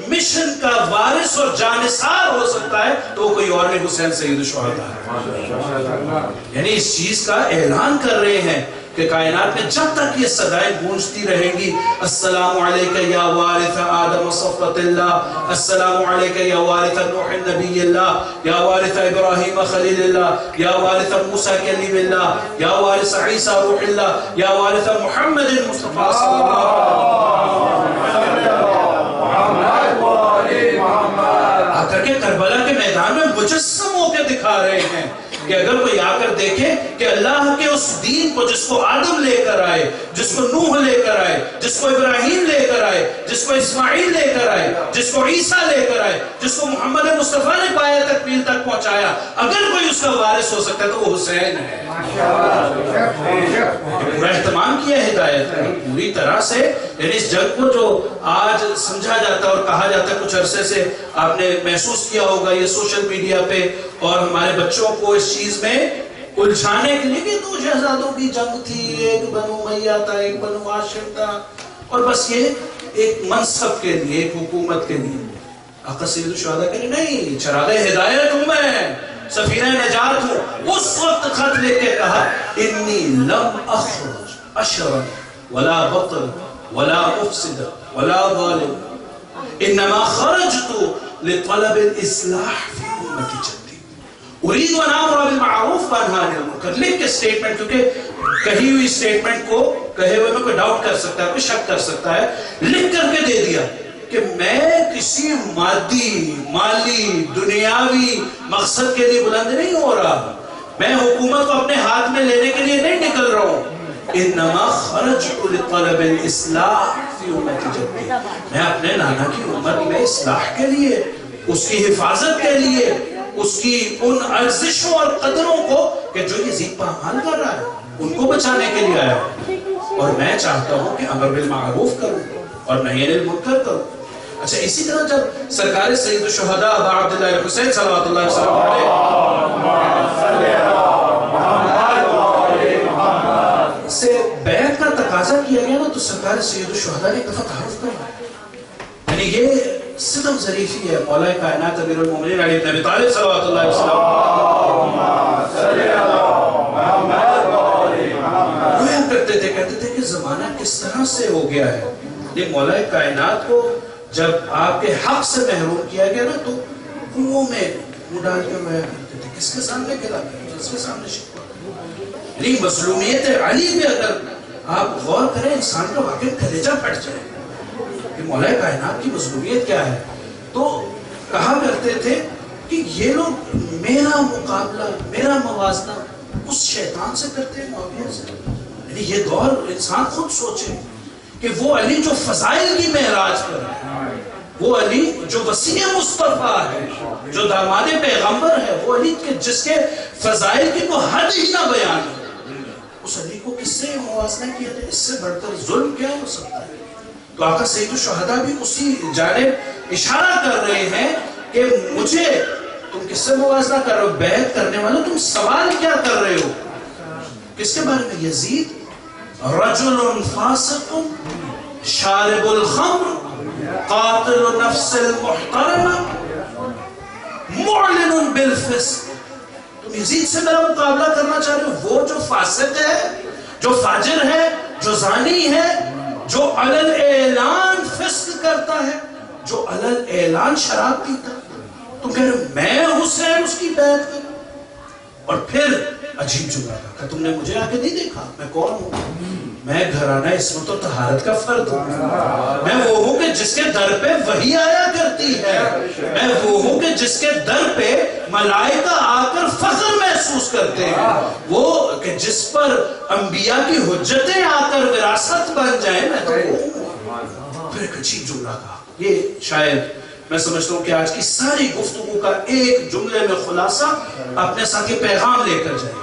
[SPEAKER 3] مشن کا وارث اور جانثار ہو سکتا ہے تو وہ کوئی اور نہیں، حسین سید الشہداء ہے۔ یعنی اس چیز کا اعلان کر رہے ہیں کہ کائنات میں جب تک یہ صدائیں گونجتی رہیں گی، السلام علیکہ یا وارث آدم صفوت اللہ، السلام علیکہ یا وارث نوح نبی اللہ، یا وارث ابراہیم خلیل اللہ، یا وارث موسیٰ کلیم اللہ، یا وارث عیسیٰ روح اللہ، یا وارث محمد مصطفیٰ صلی اللہ علیہ وسلم، آ کر کے کربلا کے میدان میں مجسم ہو کے دکھا رہے ہیں کہ اگر کوئی آ کر دیکھے کہ اللہ کے اس دین کو جس کو آدم لے کر آئے، جس کو نوح لے کر آئے، جس کو ابراہیم لے کر آئے، جس کو اسماعیل لے کر آئے، جس کو عیسیٰ لے کر آئے، جس کو محمد مصطفیٰ نے پایا تکمیل تک پہنچایا، اگر کوئی اس کا وارث ہو سکتا ہے تو وہ حسین ہے۔ پورا اہتمام کیا ہدایت ہے پوری طرح سے، یعنی اس جنگ کو جو آج سمجھا جاتا ہے اور کہا جاتا ہے، کچھ عرصے سے آپ نے محسوس کیا ہوگا یہ سوشل میڈیا پہ اور ہمارے بچوں کو اس چیز میں الجھانے کے لیے کہ دو شہزادوں کی جنگ تھی، ایک بنو امیہ تھا، ایک بنو ہاشم تھا، اور بس یہ ایک منصب کے لیے، ایک حکومت کے لیے۔ آقا سید الشہداء کہ نہیں، چراغ ہدایت ہوں میں، سفینہ نجات ہوں۔ اس وقت خط لے کے کہا انی لم اخرج اشرا ولا بطل ولا مفسد ولا ظالم انما خرجت لطلب الاصلاح فی امتی جدی اريد ان امر بالمعروف وانهى عن المنکر۔ لکھ کے سٹیٹمنٹ، کیونکہ کہی ہوئی سٹیٹمنٹ کو کہے ہوئے میں کوئی ڈاؤٹ کر سکتا ہے، کوئی شک کر سکتا ہے، لکھ کر کے دے دیا کہ میں کسی مالی دنیاوی مقصد کے لیے بلند نہیں ہو رہا، میں حکومت کو اپنے ہاتھ میں لینے کے لیے نہیں نکل رہا ہوں، انما خرجت لطلب الاصلاح فی امتی جدی، میں اپنے نانا کی امت میں اصلاح کے لیے، اس کی حفاظت کے لیے، اس کی ان ارزشوں اور قدروں کو کہ جو یزید پامال کر رہا ہے ان کو بچانے کے لیے آیا، اور میں چاہتا ہوں کہ امر بالمعروف کروں اور نہی عن المنکر کروں۔ اچھا، اسی طرح جب سرکار سید الشہداء ابا عبداللہ حسین صلوات اللہ وسلم علیہ سے بیعت کا تقاضا کیا گیا نا، تو سرکار سید الشہداء نے ایک دفعہ تعارف کرا، یعنی یہ صدم ظریفی ہے مولا کائنات امیر المومنین علی بن ابی طالب صلوات اللہ وسلم رویا کرتے کہتے تھے کہ زمانہ کس طرح سے ہو گیا ہے. یہ مولا کائنات کو جب آپ کے حق سے محروم کیا گیا نا تو کنووں میں منہ ڈال کے رویا کرتے تھے. کس کے سامنے گلا کرتے؟ اس کے سامنے شکوا. یعنی مظلومیت علی پہ اگر آپ غور کریں انسان کا واقعی کلیجہ پھٹ جائے کہ مولا کائنات کی مظلومیت کیا ہے. تو کہا کرتے تھے کہ یہ لوگ میرا مقابلہ میرا موازنہ اس شیطان سے کرتے ہیں معاویہ سے. یعنی یہ دور انسان خود سوچے کہ وہ علی جو فضائل کی معراج پر ہے, وہ علی جو وسیع مصطفیٰ ہے, جو داماد پیغمبر ہے, وہ علی جس کے فضائل کی کوئی حد ہی نہ بیان ہے, اس علی کو کس سے موازنہ کیا جائے؟ اس سے بڑھ کر ظلم کیا ہو سکتا ہے؟ تو آقا سید الشہداء بھی اسی جانب اشارہ کر رہے ہیں کہ مجھے تم کس سے موازنہ کر رہے ہو؟ بیعت کرنے والوں تم سوال کیا کر رہے ہو؟ کس کے بارے میں؟ یزید رجل فاسق شارب الخمر قاتل نفس المحترمہ معلن بالفسق. تم یزید سے میرا مقابلہ کرنا چاہ رہے ہو؟ وہ جو فاسق ہے, جو فاجر ہے, جو زانی ہے, جو علل اعلان فسق کرتا ہے, جو علل اعلان شراب پیتا ہے. تم کہہ رہے ہو میں حسین اس کی بیعت کروں؟ اور پھر عجیب جملہ کہا, تم نے مجھے آگے نہیں دیکھا میں کون ہوں؟ میں گھرانہ عصمت و طہارت کا فرد ہوں. میں وہ ہوں کہ جس کے در پہ وحی آیا کرتی ہے. میں وہ ہوں کہ جس کے در پہ ملائکہ آ کر فخر محسوس کرتے ہیں. وہ کہ جس پر انبیاء کی حجتیں آ کر وراثت بن جائیں. میں تو وہ ہوں. پھر ایک عجیب جملہ کہا. یہ شاید میں سمجھتا ہوں کہ آج کی ساری گفتگو کا ایک جملے میں خلاصہ اپنے ساتھ یہ پیغام لے کر جائیں.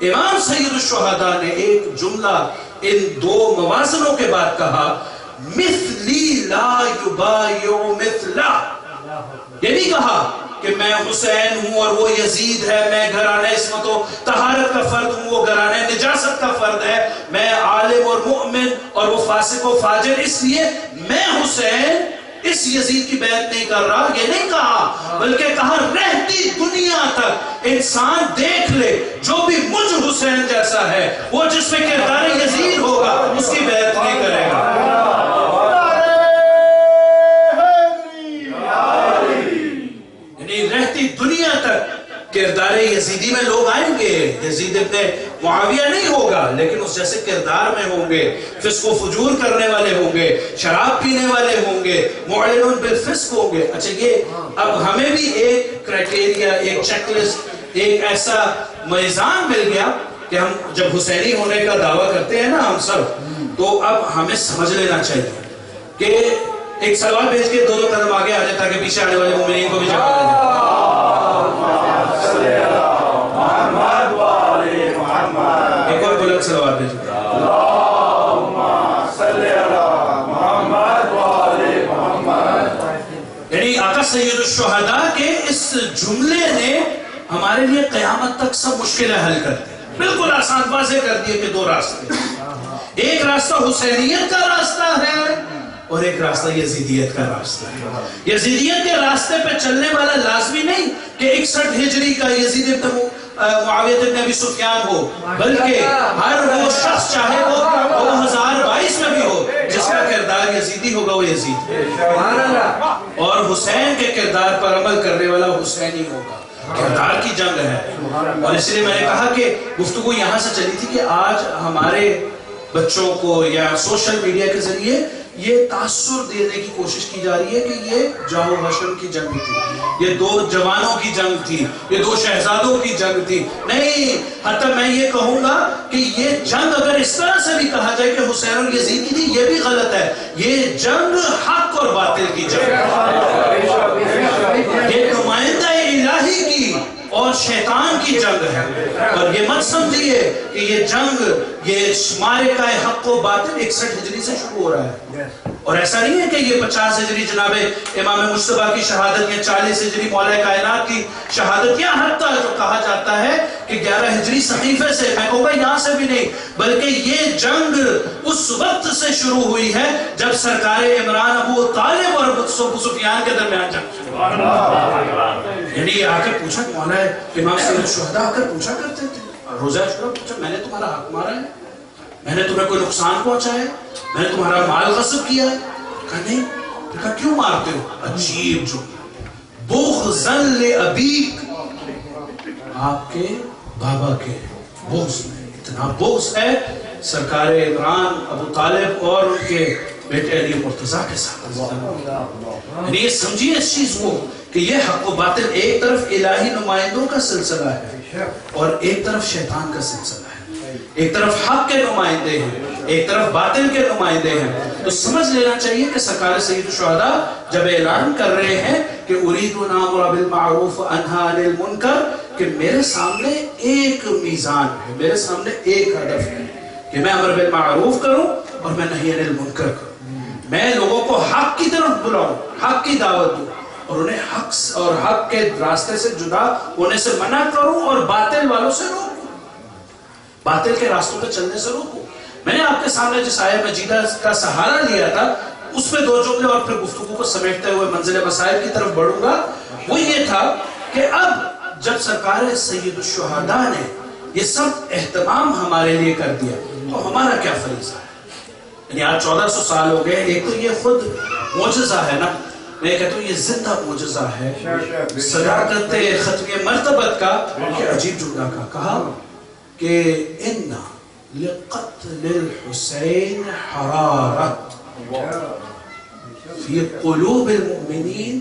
[SPEAKER 3] امام سید الشہداء نے ایک جملہ ان دو موازنوں کے بعد کہا, مثلی لا یبایع مثلا. یہ نہیں کہا کہ میں حسین ہوں اور وہ یزید ہے, میں گھرانہ عصمت و طہارت کا فرد ہوں, وہ گھرانہ نجاست کا فرد ہے, میں عالم اور مؤمن اور وہ فاسق و فاجر, اس لیے میں حسین اس یزید کی بیعت نہیں کر رہا. یہ نہیں کہا, بلکہ کہا رہتی دنیا تک انسان دیکھ لے جو بھی مجھ حسین جیسا ہے, وہ جس میں کردار یزید ہوگا اس کی بیعت نہیں کرے گا. یعنی رہتی دنیا تک کردار یزیدی میں لوگ آئیں گے. یزید ابن معاویہ نہیں ہوگا, لیکن اس جیسے کردار میں ہوں گے, فسق و فجور کرنے والے ہوں گے, شراب پینے والے ہوں گے, معلن بالفسق ہوں گے. اچھا, یہ اب ہمیں بھی ایک کرائٹیریا, ایک چیک لسٹ, ایک ایسا میزان مل گیا کہ ہم جب حسینی ہونے کا دعویٰ کرتے ہیں نا ہم سب, تو اب ہمیں سمجھ لینا چاہیے کہ ایک سلوات بھیج کے دو قدم آگے آ جائے تاکہ پیچھے آنے والے مومنین کو بھی جگہ مل جائے. ایک اور بلند سلوات بھیجو. یعنی آقا سید الشہداء کے اس جملے نے ہمارے لیے قیامت تک سب مشکلیں حل کر دی. بالکل آسان واضح کر دیے کہ دو راستے, ایک راستہ حسینیت کا راستہ ہے اور ایک راستہ یزیدیت کا راستہ ہے. یزیدیت کے راستے پہ چلنے والا لازمی نہیں کہ 61 ہجری کا یزید ابن معاویہ ابن ابی سفیان ہو, بلکہ ہر وہ شخص چاہے وہ 2022 میں بھی ہو جس کا کردار یزیدی ہوگا وہ یزید, اور حسین کے کردار پر عمل کرنے والا حسینی ہوگا. کردار کی جنگ ہے. اور اس لیے میں نے کہا کہ گفتگو یہاں سے چلی تھی کہ آج ہمارے بچوں کو یا سوشل میڈیا کے ذریعے یہ تاثر دینے کی کوشش کی جا رہی ہے کہ یہ جاؤ حشر کی جنگ تھی, یہ دو جوانوں کی جنگ تھی, یہ دو شہزادوں کی جنگ تھی. نہیں, حتی میں یہ کہوں گا کہ یہ جنگ اگر اس طرح سے بھی کہا جائے کہ حسین اور یزید کی تھی, یہ بھی غلط ہے. یہ جنگ حق اور باطل کی جنگ ہے, یہ نمائندہ الہی کی اور شیطان کی جنگ ہے. اور یہ مت سمجھیے کہ یہ جنگ, یہ معرکہ حق و باطل 61 ہجری سے شروع ہو رہا ہے, اور ایسا نہیں ہے کہ یہ 50 ہجری جناب امام مجتبیٰ کی شہادت یا 40 ہجری مولا کائنات کی شہادت, یا حتی جو کہا جاتا ہے کہ 11 ہجری صحیفے سے, میں کہوں گا یہاں سے بھی نہیں, بلکہ یہ جنگ اس وقت سے شروع ہوئی ہے جب سرکار عمران ابو طالب اور ابو سفیان کے درمیان جنگ شروع. یعنی آ کر پوچھا, مولا امام سید الشہداء آ کر پوچھا کرتے تھے روزہ عاشورہ, پوچھا میں نے تمہارا حق مارا ہے, میں نے تمہیں کوئی نقصان پہنچایا؟ میں نے تمہارا مال غصب کیا؟ کہا نہیں۔ کہا کیوں مارتے ہو؟ عجیب جو بغضاً لأبیک، آپ کے بابا کے بغض میں اتنا بغض ہے سرکار عمران ابو طالب اور ان کے بیٹے علی مرتضیٰ کے ساتھ۔ یعنی یہ سمجھیے اس چیز کو کہ یہ حق و باطل ایک طرف الہی نمائندوں کا سلسلہ ہے اور ایک طرف شیطان کا سلسلہ ہے، ایک طرف حق کے نمائندے ہیں، ایک طرف باطل کے نمائندے ہیں۔ تو سمجھ لینا چاہیے کہ سرکار سید الشہداء جب اعلان کر رہے ہیں کہ ارید ان آمر بالمعروف وانہی عن المنکر، کہ میرے سامنے ایک میزان ہے، میرے سامنے ایک ہدف ہے کہ میں امر بالمعروف کروں اور میں نہی عن المنکر کروں، میں لوگوں کو حق کی طرف بلاؤں، حق کی دعوت دوں اور انہیں حق اور حق کے راستے سے جدا ہونے سے منع کروں اور باطل والوں سے روکوں، باطل کے راستوں پہ چلنے سے روکوں۔ میں نے آپ کے سامنے جس آیت مجیدہ کا سہارا لیا تھا اس پہ 2 جملے اور پھر گفتگو کو سمیٹتے ہوئے منزل مسائل کی طرف بڑھوں گا۔ وہ یہ تھا کہ اب جب سرکار سید الشہداء نے یہ سب اہتمام ہمارے لیے کر دیا تو ہمارا کیا فریضہ ہے؟ یعنی آج 1400 سال ہو گئے، ایک تو یہ خود معجزہ ہے نا، میں کہتا ہوں یہ زندہ معجزہ ہے صداقت ختم مرتبت کا۔ کہ عجیب جملہ کا کہا کہ ان لقتل الحسین حرارت فی قلوب المؤمنین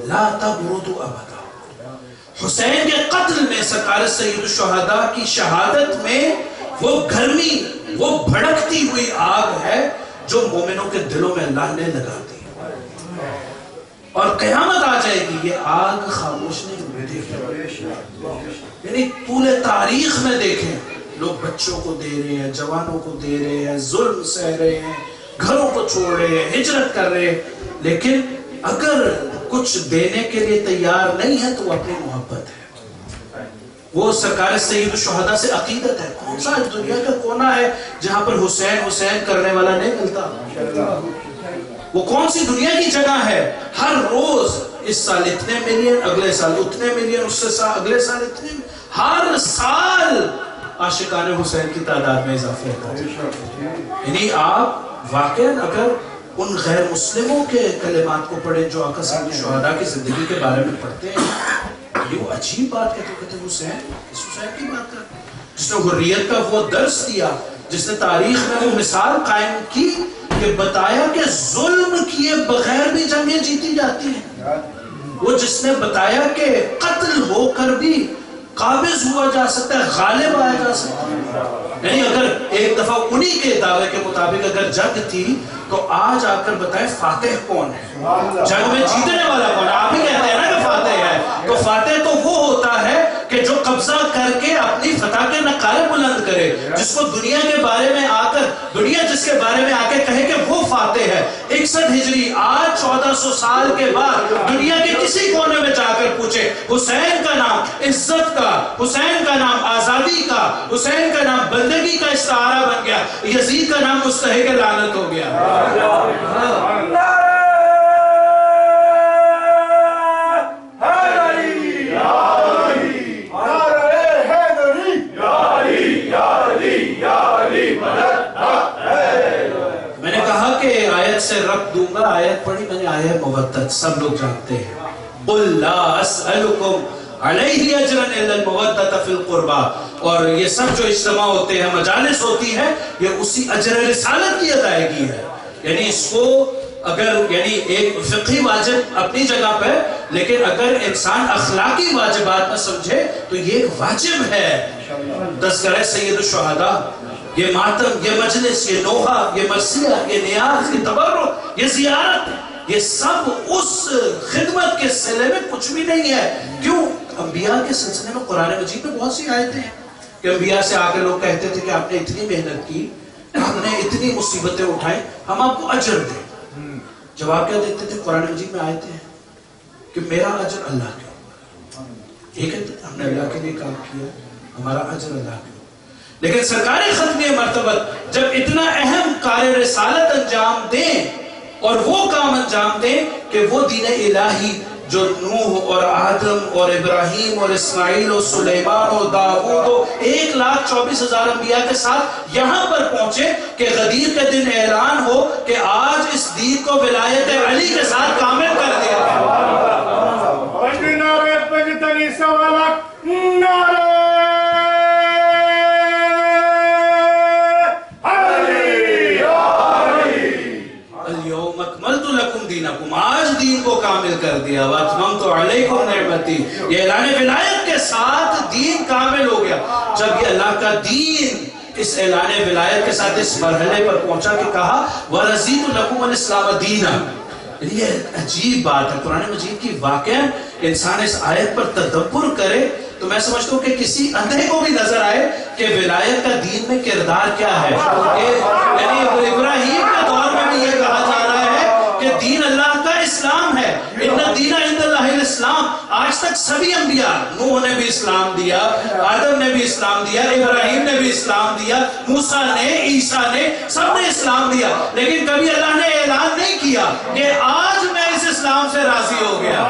[SPEAKER 3] لا تبرد ابدا۔ حسین کے قتل میں سرکار سید الشہداء کی شہادت میں وہ گرمی، وہ بھڑکتی ہوئی آگ ہے جو مومنوں کے دلوں میں اللہ نے لگا دی، اور قیامت آ جائے گی یہ آگ خاموش نہیں ہوتی۔ یعنی طول تاریخ میں دیکھیں لوگ بچوں کو دے رہے ہیں، جوانوں کو دے رہے ہیں، ظلم سہ رہے ہیں، گھروں کو چھوڑ رہے ہیں، ہجرت کر رہے ہیں، لیکن اگر کچھ دینے کے لیے تیار نہیں ہے تو وہ اپنی محبت ہے، وہ سرکار سید الشہداء سے عقیدت ہے۔ کون سا دنیا کا کونا ہے جہاں پر حسین حسین کرنے والا نہیں ملتا؟ وہ کون سی دنیا کی جگہ ہے؟ ہر روز اس سال اتنے ملین، اگلے سال اتنے ملین، اس سے اگلے سال اتنے، ہر سال عاشقان حسین کی تعداد میں اضافہ ہوتا ہے۔ یعنی آپ واقعاً اگر ان غیر مسلموں کے کلمات کو پڑھیں جو آقا سید الشہداء کی زندگی کے بارے میں پڑھتے ہیں، یہ وہ عجیب بات کہتے ہیں حسین، اس حسین کی بات کر جس نے حریت کا وہ درس دیا، جس نے تاریخ میں وہ مثال قائم کی کہ بتایا کہ ظلم کیے بغیر بھی جنگیں جیتی جاتی ہیں، وہ جس نے بتایا کہ قتل ہو کر بھی قابض ہوا جا سکتا ہے، غالب آیا جا سکتا ہے۔ یعنی اگر ایک دفعہ انہی کے دعوے کے مطابق اگر جنگ تھی تو آج آ کر بتائیں فاتح کون ہے، جنگ میں جیتنے والا کون ہے؟ آپ ہی کہتے ہیں نا کہ فاتح ہے، تو فاتح تو وہ ہوتا ہے کہ جو قبضہ کر کے اپنی فتح کے نقارے بلند کرے، جس کو دنیا کے بارے میں آ کر، دنیا جس کے بارے میں آ کے کہے کہ وہ فاتح ہے۔ 61 ہجری آج 1400 سال کے بعد دنیا کے کسی کونے میں جا کر پوچھے، حسین کا نام عزت کا، حسین کا نام آزادی کا، حسین کا نام بندگی کا استعارہ بن گیا، یزید کا نام مستحق لعنت ہو گیا۔ میں نے کہا کہ آیت سے ربط دوں گا، آیت پڑھی میں نے، آیت مودت سب لوگ جانتے ہیں، قُلْ لَا أَسْأَلُكُمْ عَلَيْهِ أَجْرًا إِلَّا الْمَوَدَّةَ فِي الْقُرْبَى، اور یہ سب جو اجتماع ہوتے ہیں، مجالس ہوتی ہے، یہ اسی اجر رسالت کی ادائیگی ہے۔ یعنی اس کو اگر یعنی ایک فقہی واجب اپنی جگہ پہ، لیکن اگر انسان اخلاقی واجبات میں سمجھے تو یہ ایک واجب ہے۔ تذکرہ سید الشہداء، یہ ماتم، یہ مجلس، یہ نوحہ، یہ مرثیہ، یہ نیاز، یہ تبرک، یہ زیارت، یہ سب اس خدمت کے سلسلے میں کچھ بھی نہیں ہے۔ کیوں؟ انبیاء کے سلسلے میں قرآن مجید میں بہت سی آیتیں ہیں کہ انبیاء سے آ کے لوگ کہتے تھے کہ آپ نے اتنی محنت کی، ہم نے اتنی مصیبتیں اٹھائیں، ہم آپ کو اجر دیں۔ جواب کیا دیتے تھے؟ قرآن مجید میں آیتیں ہیں کہ میرا اجر اللہ کے اوپر، یہ کہتے ہم نے اللہ کے لیے کام کیا، ہمارا اجر اللہ کے اوپر۔ لیکن سرکار ختمی مرتبت جب اتنا اہم کار رسالت انجام دیں اور وہ کام انجام دیں کہ وہ دین الہی جو نوح اور آدم اور ابراہیم اور اسماعیل اور سلیمان اور داؤد اور 1,24,000 انبیاء کے ساتھ یہاں پر پہنچے کہ غدیر کے دن اعلان ہو کہ آج اس دین کو ولایت علی کے ساتھ کامل کر دیا اليوم اکملت لکم دینکم، آج دین کو کامل کر دیا، واتممت علیکم نعمتی، یہ اعلان ولایت کے ساتھ دین کامل ہو گیا۔ جب یہ اللہ کا دین اس اعلان ولایت کے ساتھ اس مرحلے پر پہنچا کہ کہا وَرَزِيتُ لَكُمُ الْإِسْلَامَ دِينًا، یہ عجیب بات ہے قرآن مجید کی۔ واقعا انسان اس آیت پر تدبر کرے تو میں سمجھتا ہوں کہ کسی اندھے کو بھی نظر آئے کہ ولایت کا دین میں کردار کیا ہے۔ یعنی ابراہیم کے دور میں بھی یہ کہا جا رہا ہے کہ دین اللہ کا اسلام ہے، ان الدین عند اللہ الاسلام۔ آج تک سبھی انبیاء، نوح نے بھی اسلام دیا، آدم نے بھی اسلام دیا، ابراہیم نے بھی اسلام دیا، موسیٰ نے، عیسیٰ نے، سب نے اسلام دیا، لیکن کبھی اللہ نے اعلان نہیں کیا کہ آج میں اس اسلام سے راضی ہو گیا۔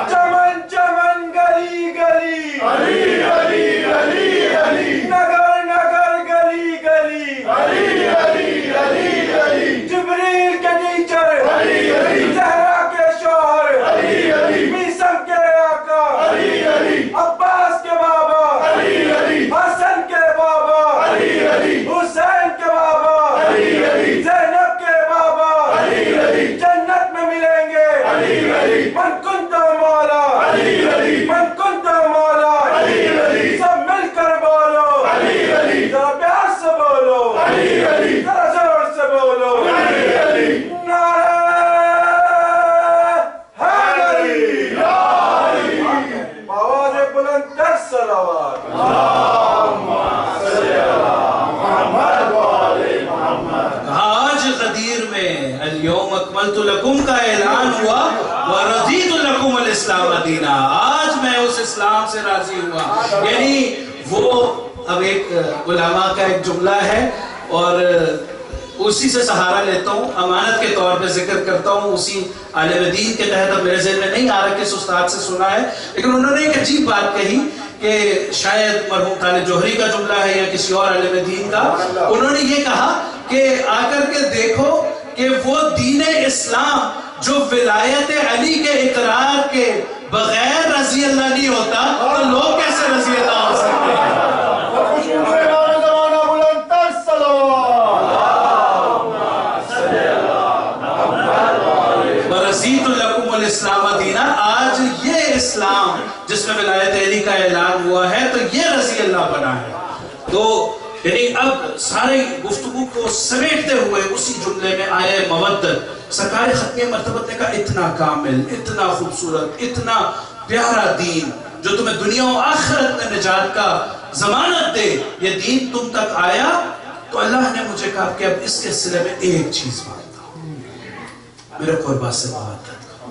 [SPEAKER 2] چمن چمن گلی گلی علی علی علی علی، نگر نگر گلی گلی علی علی علی علی، جبریل کے ٹیچر علی علی، زہرا کے شوہر علی علی، میثم کے آقا علی علی، عباس کے بابا علی علی، حسن کے بابا علی علی، حسین کے بابا علی علی، زینب کے بابا علی علی، جنت میں ملیں گے علی علی، من کنت مولا علی علی، من کنت مولا علی علی، سب مل کر بولو علی علی، ذرا پیار سے بولو علی علی، ذرا زور سے بولو علی علی، نعرہ حیدری یا علی، آواز بلند تر صلوات، اللہم صلی علی محمد و علی محمد۔
[SPEAKER 3] آج غدیر میں اليوم اکملت لکم کا اعلان ہوا ورضیت لکم الاسلام دینا، آج میں اس اسلام سے راضی ہوا۔ یعنی وہ اب ایک علماء کا ایک جملہ ہے اور اسی سے سہارا لیتا ہوں، امانت کے طور پہ ذکر کرتا ہوں، اسی عالم دین کے تحت اب میرے ذہن میں نہیں آ رہا کس استاد سے سنا ہے، لیکن انہوں نے ایک عجیب بات کہی کہ شاید مرحوم طالب جوہری کا جملہ ہے یا کسی اور عالم دین کا۔ انہوں نے یہ کہا کہ آ کر کے دیکھو کہ وہ دین اسلام جو ولایت علی کے اقرار کے بغیر رضی اللہ نہیں ہوتا تو لوگ کیسے رضی اللہ ہو سکتے ہیں؟ وَرَضِيتُ لَكُمُ الْإِسْلَامَ دِينًا، آج یہ اسلام جس میں ولایت علی کا اعلان ہوا ہے تو یہ رضی اللہ بنا ہے۔ تو یعنی اب سارے گفتگو کو سمیٹتے ہوئے اسی جملے میں آئے مودت، سرکار ختمی مرتبت نے کہا اتنا کامل، اتنا خوبصورت، اتنا پیارا دین جو تمہیں دنیا و آخرت میں نجات کا ضمانت دے، یہ دین تم تک آیا تو اللہ نے مجھے کہا کہ اب اس کے سلے میں ایک چیز مانتا ہوں، میرے قربا سے محبت کا۔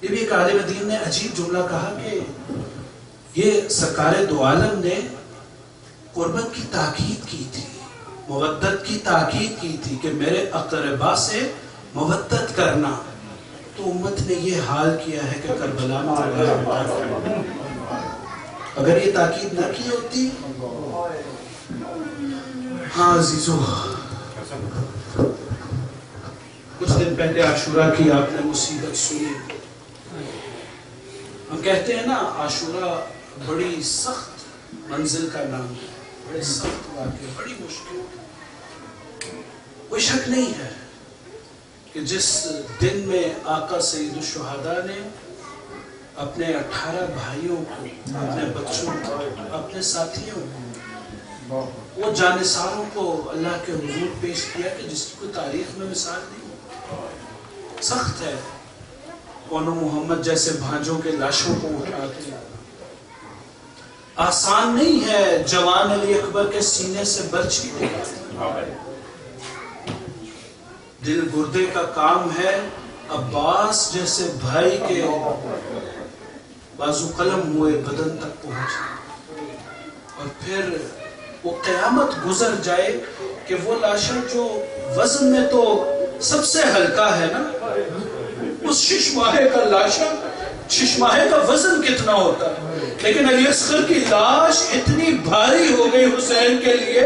[SPEAKER 3] یہ بھی ایک عالم دین نے عجیب جملہ کہا کہ یہ سرکار دو عالم نے قربت کی تاکید کی تھی، مودت کی تاکید کی تھی کہ میرے اقربا سے مودت کرنا، تو امت نے یہ حال کیا ہے کہ کربلا میں اگر یہ تاکید نہ کی ہوتی۔ ہاں عزیزو، کچھ دن پہلے عاشورہ کی آپ نے مصیبت سنی۔ ہم کہتے ہیں نا عاشورہ بڑی سخت منزل کا نام ہے، بڑے سخت واقعہ، بڑی مشکل۔ کوئی شک نہیں ہے کہ جس دن میں آقا سید الشہداء نے اپنے 18 بھائیوں کو، اپنے بچوں کو، اپنے ساتھیوں کو، وہ جانثاروں کو اللہ کے حضور پیش کیا کہ جس کی کوئی تاریخ میں مثال نہیں۔ سخت ہے، کون محمد جیسے بھانجوں کے لاشوں کو اٹھا کے، آسان نہیں ہے جوان علی اکبر کے سینے سے برچھی نکالنا، دل گردے کا کام ہے عباس جیسے بھائی کے بازو قلم ہوئے بدن تک پہنچے، اور پھر وہ قیامت گزر جائے کہ وہ لاشیں جو وزن میں تو سب سے ہلکا ہے نا، اس ششماہے کا لاشا، ششماہے کا وزن کتنا ہوتا ہے. لیکن علی اصغر کی لاش اتنی بھاری ہو گئی حسین کے لیے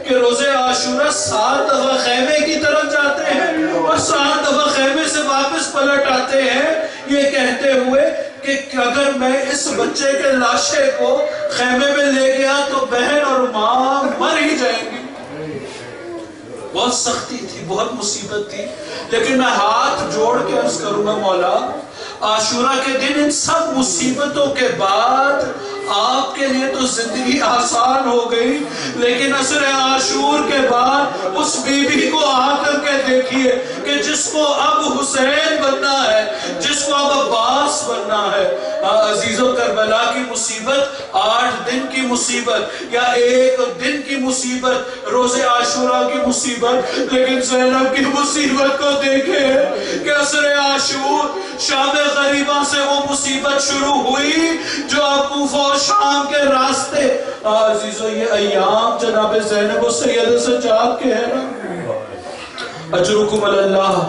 [SPEAKER 3] کہ روز عاشورہ 7 دفعہ خیمے کی طرف جاتے ہیں اور 7 دفعہ خیمے سے واپس پلٹ آتے ہیں، یہ کہتے ہوئے کہ اگر میں اس بچے کے لاشے کو خیمے میں لے گیا تو بہن اور ماں مر ہی جائیں گی. بہت سختی تھی، بہت مصیبت تھی. لیکن میں ہاتھ جوڑ کے عرض کروں گا مولا، عاشورہ کے دن ان سب مصیبتوں کے بعد آپ کے لیے تو زندگی آسان ہو گئی، لیکن عصر عاشور کے بعد اس بی بی کو آ کر کے دیکھیے کہ جس کو اب حسین بننا ہے، جس کو اب عباس بننا ہے. عزیزو، کربلا کی مصیبت 8 دن کی مصیبت یا 1 دن کی مصیبت، روز عاشورہ کی مصیبت، لیکن زینب کی مصیبت کو دیکھیں کہ عصر عاشور شام غریبہ سے وہ مصیبت شروع ہوئی جو اب کوفہ و شام کے راستے. عزیزو، یہ ایام جناب زینب و سید سجاد کے ہیں نا. اجرکم اللہ.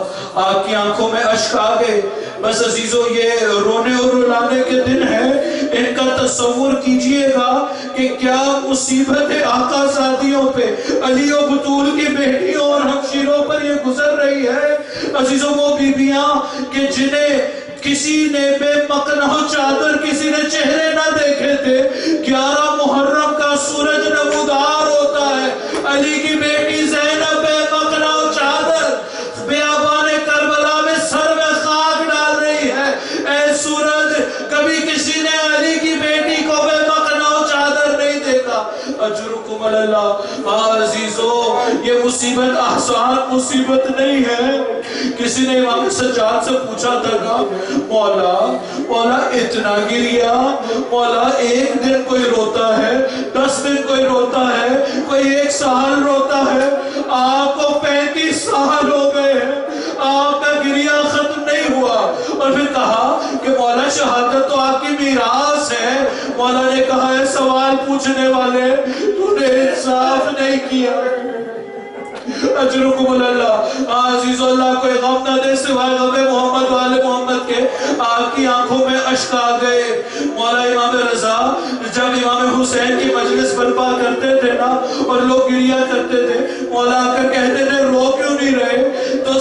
[SPEAKER 3] آپ کی آنکھوں میں اشک آ گئے. بس عزیزو، یہ رونے اور رلانے کے دن ہیں. ان کا تصور کیجئے گا کہ کیا مصیبت آقا زادیوں پہ، علی و بطول کی بیٹیوں اور ہمشیروں پر یہ گزر رہی ہے. عزیزو، وہ بیبیاں کہ جنہیں کسی نے بے مکنہ چادر، کسی نے چہرے نہ دیکھے تھے. 11 محرم کا سورج نمودار ہوتا ہے، علی کی بیٹی زینب بے مکنہ چادر بیابان کربلا میں سر میں خاک ڈال رہی ہے. اے سورج، کبھی کسی نے علی کی بیٹی کو بے مکنہ چادر نہیں دیکھا. اجرکم اللہ. عزیزو، یہ مصیبت آسان مصیبت نہیں ہے. کسی نے امام سجاد سے پوچھا تھا، مولا اتنا گریا؟ مولا 1 دن کوئی روتا ہے، 10 دن کوئی روتا ہے، کوئی 1 سال روتا ہے. آپ کو 35 سال ہو گئے ہیں، آپ کا گریا ختم نہیں ہوا. اور پھر کہا کہ مولا شہادت تو آپ کی میراث ہے. مولا نے کہا ہے سوال پوچھنے والے، تو نے انصاف نہیں کیا. اجرکم اللہ. عزیز اللہ، کوئی غم نہ دے سوائے غم محمد والے محمد کے. آپ کی آنکھوں میں اشک آ گئے. مولا امام رضا جب امام حسین کی مجلس برپا کرتے تھے نا اور لوگ گریا کرتے تھے، مولا آ کر کہتے تھے رو کیوں نہیں رہے؟ تو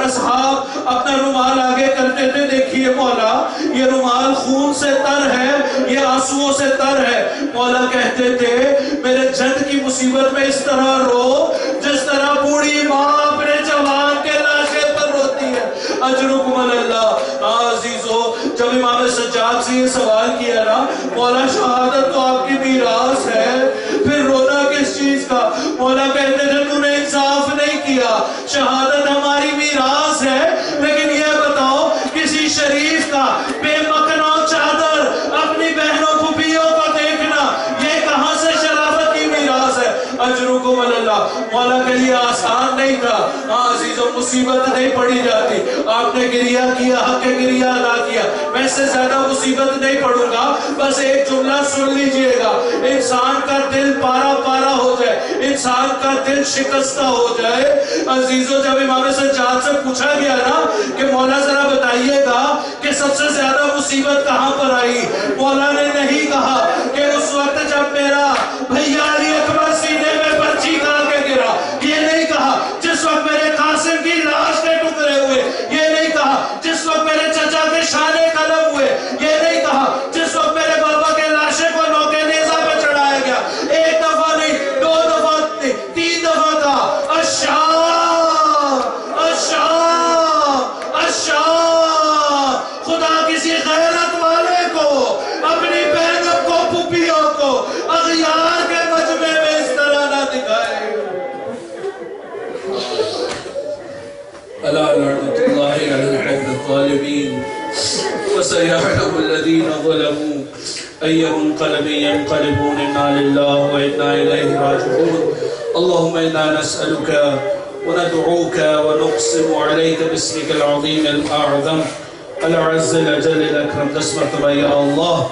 [SPEAKER 3] اصحاب اپنا رومال آگے کرتے تھے. دیکھیے مولا، یہ رومال خون سے تر ہے، یہ آنسوؤں سے تر ہے. مولا کہتے تھے میرے جد کی مصیبت میں اس طرح رو جس طرح بوڑھی ماں اپنے جوان کے لاشے پر روتی ہے. اجرکم اللہ. عزیزو، جب امام سجاد سے یہ سوال کیا نا، مولا شہادت تو آپ کی میراث ہے، پھر رونا کس چیز کا؟ مولا کہتے تھے تو نے انصاف نہیں کیا. شہادت ہماری میراث ہے، لیکن یہ بتاؤ کسی شریف کا بے مکنہ چادر اپنی بہنوں پھوپھیوں کو دیکھنا، یہ کہاں سے شرافت کی میراث ہے؟ اجرکم اللہ. مولا کے لیے آسان نہیں تھا. عزیزو، مصیبت نہیں پڑی جاتی. آپ نے گریا کیا، حق گریا ادا کیا. میں اس سے زیادہ مصیبت نہیں پڑھوں گا. بس ایک جملہ سن لیجئے گا. انسان کا دل پارا پارا ہو جائے، انسان کا دل شکستہ ہو جائے. عزیزو، جب امام سجاد سے پوچھا گیا نا کہ مولا ذرا بتائیے گا کہ سب سے زیادہ مصیبت کہاں پر آئی، مولا نے نہیں کہا کہ اس وقت جب میرا بھیا علی اکبر سینے میں پرچی کھا کے گرا، یہ نہیں کہا جس وقت میرے قاسم کی لاش کے ٹکڑے ہوئے، یہ نہیں کہا جس وقت میرے چچا کے شانے قلم ہوئے، یہ نہیں کہا جس وقت میرے بابا کے لاشے کو نوکے نیزہ پہ چڑھایا گیا. 1 دفعہ نہیں، 2 دفعہ نہیں، 3 دفعہ کہا الشام الشام الشام. خدا کسی غیرت والے کو، اپنی بہنوں کو، پھوپھیوں کو اغیار کے مجمع میں اس طرح نہ دکھائے. ألا لعنة الله على القوم الظالمين وسيعلم الذين ظلموا أي منقلب ينقلبون. إنا لله وإنا إليه راجعون. اللهم إنا نسألك وندعوك ونقسم عليك باسمك العظيم الأعظم الأعز الأجل الأكرم. نسمع يا الله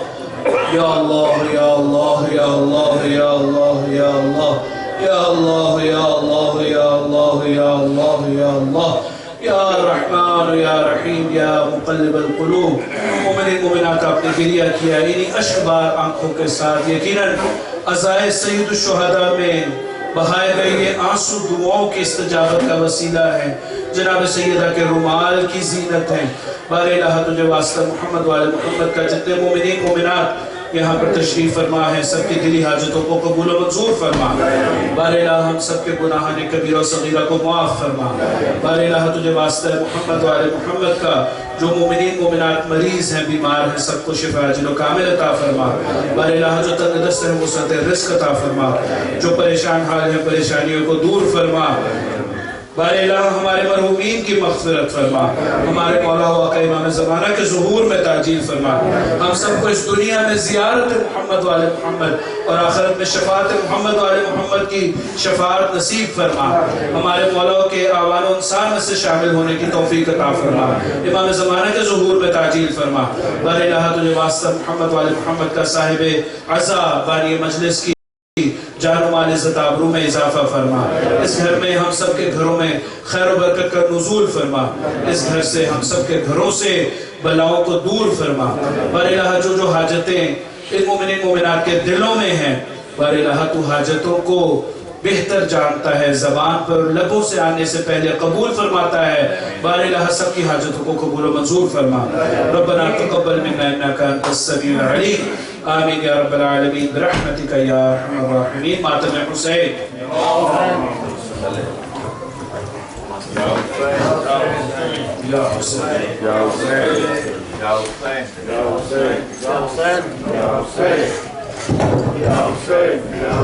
[SPEAKER 3] يا الله يا الله يا الله يا الله يا الله يا الله يا الله يا الله يا الله يا الله یا رحمان یا رحیم یا مقلب القلوب. مومنین مومنات کا آپ نے گریہ کیا انہی اشکبار آنکھوں کے ساتھ. یقیناً عزائے سید الشہداء میں بہائے گئے یہ آنسو دعاؤں کی استجابت کا وسیلہ ہے. جناب سیدہ کے رومال کی زینت ہیں. بار الہ تجھے واسطہ محمد والے محمد کا جتنے مومنین مومنات یہاں پر تشریف فرما ہے سب کی دلی حاجتوں کو قبول و منظور فرما. بار الہ ہم سب کے گناہان کبیرہ و صغیرہ کو معاف فرما. بار الہ تجھے واسطہ محمد والے محمد کا جو مومنین مومنات مریض ہیں بیمار ہیں سب کو شفا عاجل و کامل عطا فرما. بار الہ جو تنگ دست ہیں وسعت رزق عطا فرما. جو پریشان حال ہیں پریشانیوں کو دور فرما. بار الہ ہمارے مرحومین کی مغفرت فرما. ہمارے مولا و آقا امام زمانہ کے ظہور میں تعجیل فرما. ہم سب کو اس دنیا میں زیارت محمد والے محمد اور آخرت میں شفاعت محمد والے محمد کی شفاعت نصیب فرما. ہمارے مولا کے آوان و انسان میں سے شامل ہونے کی توفیق عطا فرما. امام زمانہ کے ظہور میں تعجیل فرما. بار الہ تجھے واسطہ محمد والے محمد کا صاحب عزا بانی مجلس کی جان و مال عزت آبرو میں اضافہ فرما. اس گھر میں ہم سب کے گھروں میں خیر و برکت کا نزول فرما. اس گھر سے ہم سب کے گھروں سے بلاؤں کو دور فرما. بار الہ جو حاجتیں ان مومنین مومنات کے دلوں میں ہیں بار الہ تو حاجتوں کو بہتر جانتا ہے. زبان پر لبوں سے آنے سے پہلے قبول فرماتا ہے. بار الہ سب کی حاجتوں کو قبول و منظور فرما. ربنا تقبل منا انک انت السمیع العلیم. آمین یا رب العالمین برحمتک یا ارحم الراحمین. ماتم حسین. یا حسین یا حسین یا حسین یا حسین یا حسین یا حسین یا حسین یا حسین یا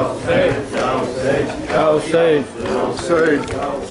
[SPEAKER 3] حسین یا حسین یا حسین یا حسین.